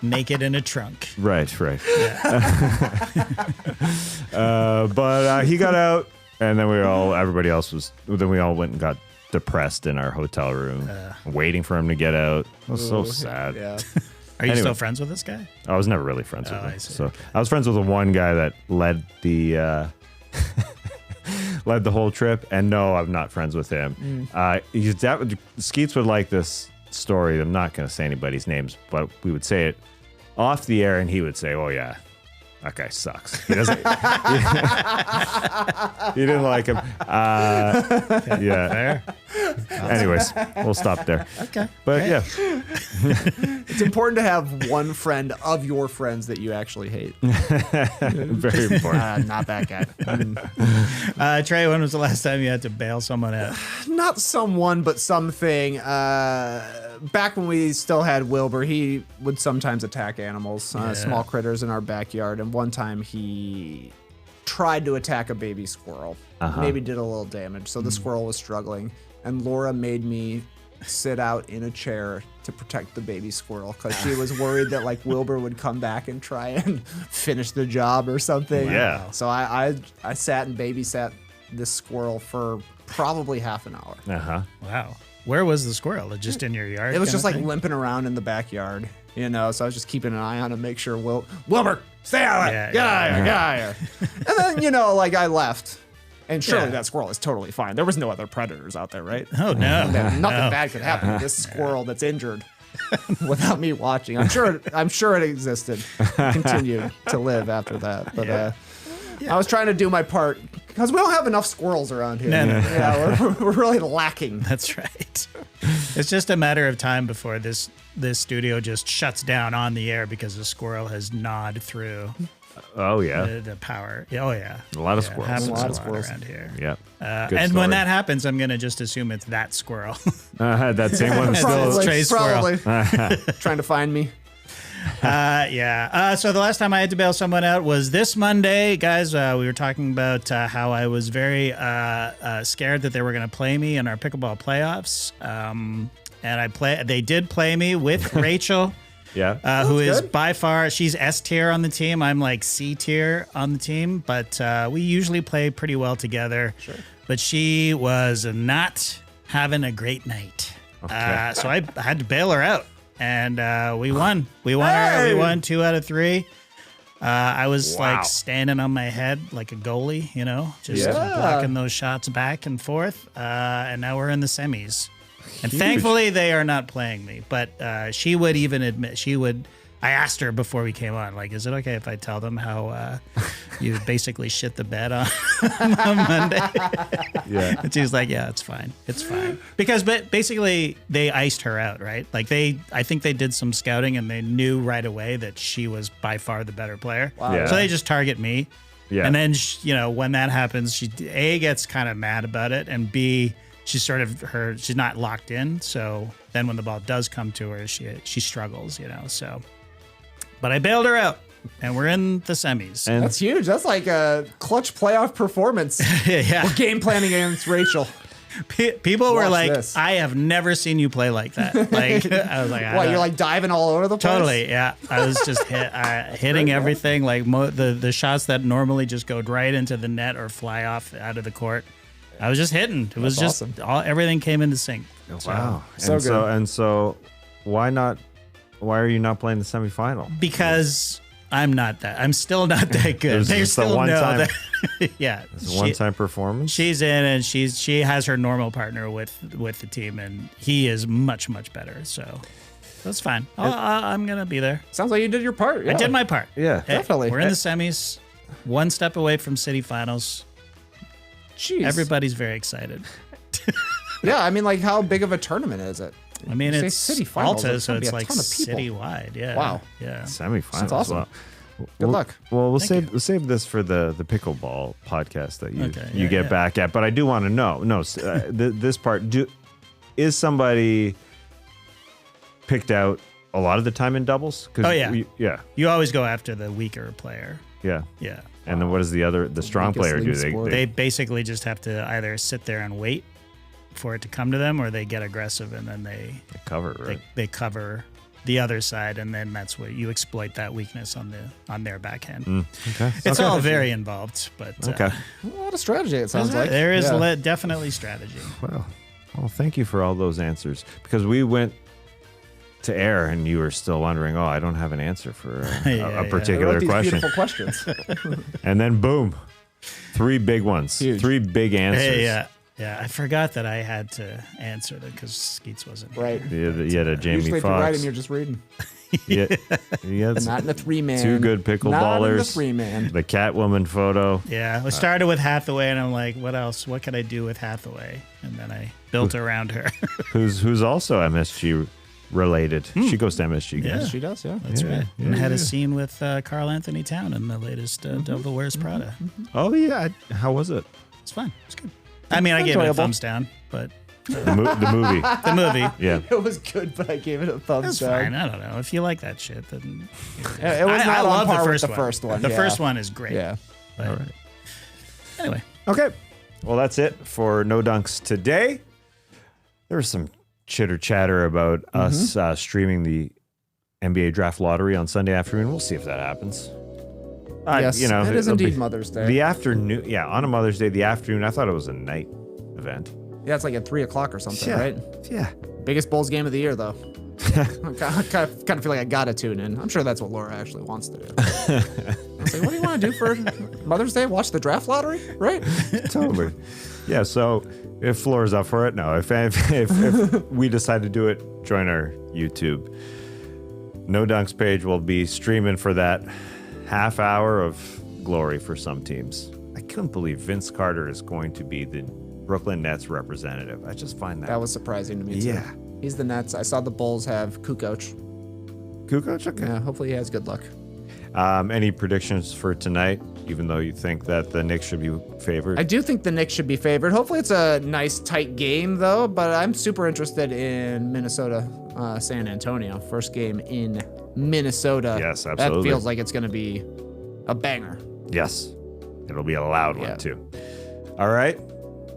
Naked in a trunk. Right. But he got out, and then everybody else was. Then we all went and got depressed in our hotel room, waiting for him to get out. It was so sad. Yeah. Are you Anyway. still friends with this guy? I was never really friends with Oh, him. I see. So I was friends with the one guy that led the led the whole trip, and no, I'm not friends with him. Skeets would like this story. I'm not going to say anybody's names, but we would say it off the air, and he would say, "Oh yeah, that guy sucks." He doesn't. He didn't like him. Yeah. Fair. Anyways, we'll stop there. Okay. But yeah, It's important to have one friend of your friends that you actually hate. very important. Not that guy. Trey, when was the last time you had to bail someone out? Not someone, but something. Back when we still had Wilbur, he would sometimes attack animals, small critters in our backyard. And one time he tried to attack a baby squirrel. Maybe did a little damage. So the squirrel was struggling. And Laura made me sit out in a chair to protect the baby squirrel because she was worried that like Wilbur would come back and try and finish the job or something. Yeah. So I sat and babysat this squirrel for probably half an hour. Wow. Where was the squirrel? Just in your yard? It was kinda just like thing? limping around in the backyard, so I was just keeping an eye on him, make sure Wilbur, stay out of Yeah, it, get out of here. And then, I left. And surely that squirrel is totally fine. There was no other predators out there, right? Oh, no. Nothing bad could happen to this squirrel that's injured without me watching. I'm sure it existed. It continued to live after that. But I was trying to do my part because we don't have enough squirrels around here. No. Yeah, we're really lacking. That's right. It's just a matter of time before this studio just shuts down on the air because a squirrel has gnawed through Oh yeah, the power. Oh, yeah. a lot of Yeah, it squirrels. happens A lot of a squirrels. around here. Yeah. And Good when story. that happens, I'm going to just assume it's that squirrel. That same one still. Probably. Stray squirrel. Trying to find me. Yeah. So the last time I had to bail someone out was this Monday, guys. We were talking about how I was very scared that they were going to play me in our pickleball playoffs. And they did play me with Rachel. Yeah. Who is by far, she's S tier on the team. I'm like C tier on the team, but we usually play pretty well together. Sure. But she was not having a great night. Okay. So I had to bail her out, and we won. We won 2 out of 3. I was like standing on my head like a goalie, just blocking those shots back and forth. And now we're in the semis. And thankfully, they are not playing me. But she would even admit, I asked her before we came on, like, is it okay if I tell them how you basically shit the bed on Monday? Yeah. And she was like, yeah, it's fine. It's fine. Because basically, they iced her out, right? Like, I think they did some scouting and they knew right away that she was by far the better player. Wow. Yeah. So they just target me. Yeah. And then, when that happens, she, A, gets kind of mad about it, and B, she's she's not locked in. So then when the ball does come to her, she struggles, so. But I bailed her out, and we're in the semis. And That's huge. That's like a clutch playoff performance. Yeah. We're game planning against Rachel. People were Watch like, this. I have never seen you play like that. Like, I was like, What, you're like diving all over the place? Totally, yeah. I was just hitting everything, like the shots that normally just go right into the net or fly off out of the court. I was just hitting. It was just awesome. everything came into sync. wow. So good. So why not? Why are you not playing the semifinal? Because I'm still not that good. They It's still the one know time. that. Yeah. It's a one-time performance. She's in, and she has her normal partner with the team, and he is much, much better. So that's fine. I'm going to be there. Sounds like you did your part. I did my part. Yeah. Hey, definitely. We're in the semis, one step away from city finals. Jeez. Everybody's very excited. Yeah, I mean, like, how big of a tournament is it? I mean, You say it's city finals, Alta, there's so gonna be it's a like ton of people. citywide. Yeah. Wow. Yeah. Semifinals. That's awesome. Well, Good luck. Well, we'll Thank save this for the pickleball podcast that you Okay, you yeah, get yeah. back at. But I do want to know. No, this part. Is somebody picked out a lot of the time in doubles? Oh, yeah. Yeah. You always go after the weaker player. Yeah. Yeah. And then what does the strong weakest player do? league sport. They basically just have to either sit there and wait for it to come to them, or they get aggressive and then they cover, right? they cover the other side, and then that's where you exploit that weakness on their backhand. Okay. It's all very involved, but Okay. A lot of strategy, it sounds like. there is Yeah. definitely strategy. Well, thank you for all those answers, because we went to air and you were still wondering, I don't have an answer for Yeah, a yeah. particular I wrote these question. beautiful questions. And then boom, 3 big ones, Huge. 3 big answers. Hey, yeah. I forgot that I had to answer them because Skeets wasn't here. Right. You had a Jamie Usually if you're Foxx. writing, you're just reading. You had But not in the 3-man. 2 good Not in the pickleballers. 3-man. The Catwoman photo. Yeah, we started with Hathaway, and I'm like, what else? What could I do with Hathaway? And then I built around her. who's also MSG related. She goes to MSG Yeah. games. She does, yeah. That's Yeah, right. yeah, And had yeah. a scene with Carl Anthony Town in the latest Devil Wears Prada. Oh yeah, how was it? It's fun. It's good. I mean, I gave it a Enjoyable. thumbs down, but The movie. the movie. Yeah. It was good, but I gave it a thumbs That's down. fine. I don't know. If you like that shit, then It was I not on love par the with first the one. first one. The yeah. first one is great. Yeah. But All right. anyway, Okay. Well, that's it for No Dunks today. There was some chitter chatter about us streaming the NBA draft lottery on Sunday afternoon. We'll see if that happens. Yes, it is it'll indeed be- Mother's Day. The afternoon, yeah, on a Mother's Day, the afternoon. I thought it was a night event. Yeah, it's like at 3 o'clock or something, Yeah. right? Yeah. Biggest Bulls game of the year, though. I kind of feel like I gotta tune in. I'm sure that's what Laura actually wants to do. I was like, what do you want to do for Mother's Day? Watch the draft lottery, right? Totally. Yeah. So if Flora's up for it, no. If we decide to do it, join our YouTube. No Dunks page will be streaming for that half hour of glory for some teams. I couldn't believe Vince Carter is going to be the Brooklyn Nets representative. I just find that. That was surprising to me, too. Yeah. He's the Nets. I saw the Bulls have Kukoc. Kukoc? Okay. Yeah, hopefully he has good luck. Any predictions for tonight, even though you think that the Knicks should be favored? I do think the Knicks should be favored. Hopefully it's a nice, tight game, though, but I'm super interested in Minnesota. San Antonio. First game in Minnesota. Yes, absolutely. That feels like it's going to be a banger. Yes. It'll be a loud Yeah. one, too. All right.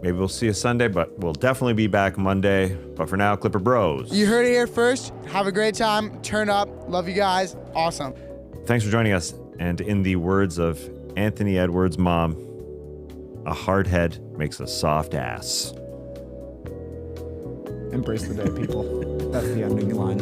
Maybe we'll see you Sunday, but we'll definitely be back Monday. But for now, Clipper Bros. You heard it here first. Have a great time. Turn up. Love you guys. Awesome. Thanks for joining us. And in the words of Anthony Edwards' mom, a hard head makes a soft ass. Embrace the day, people. That's the ending line.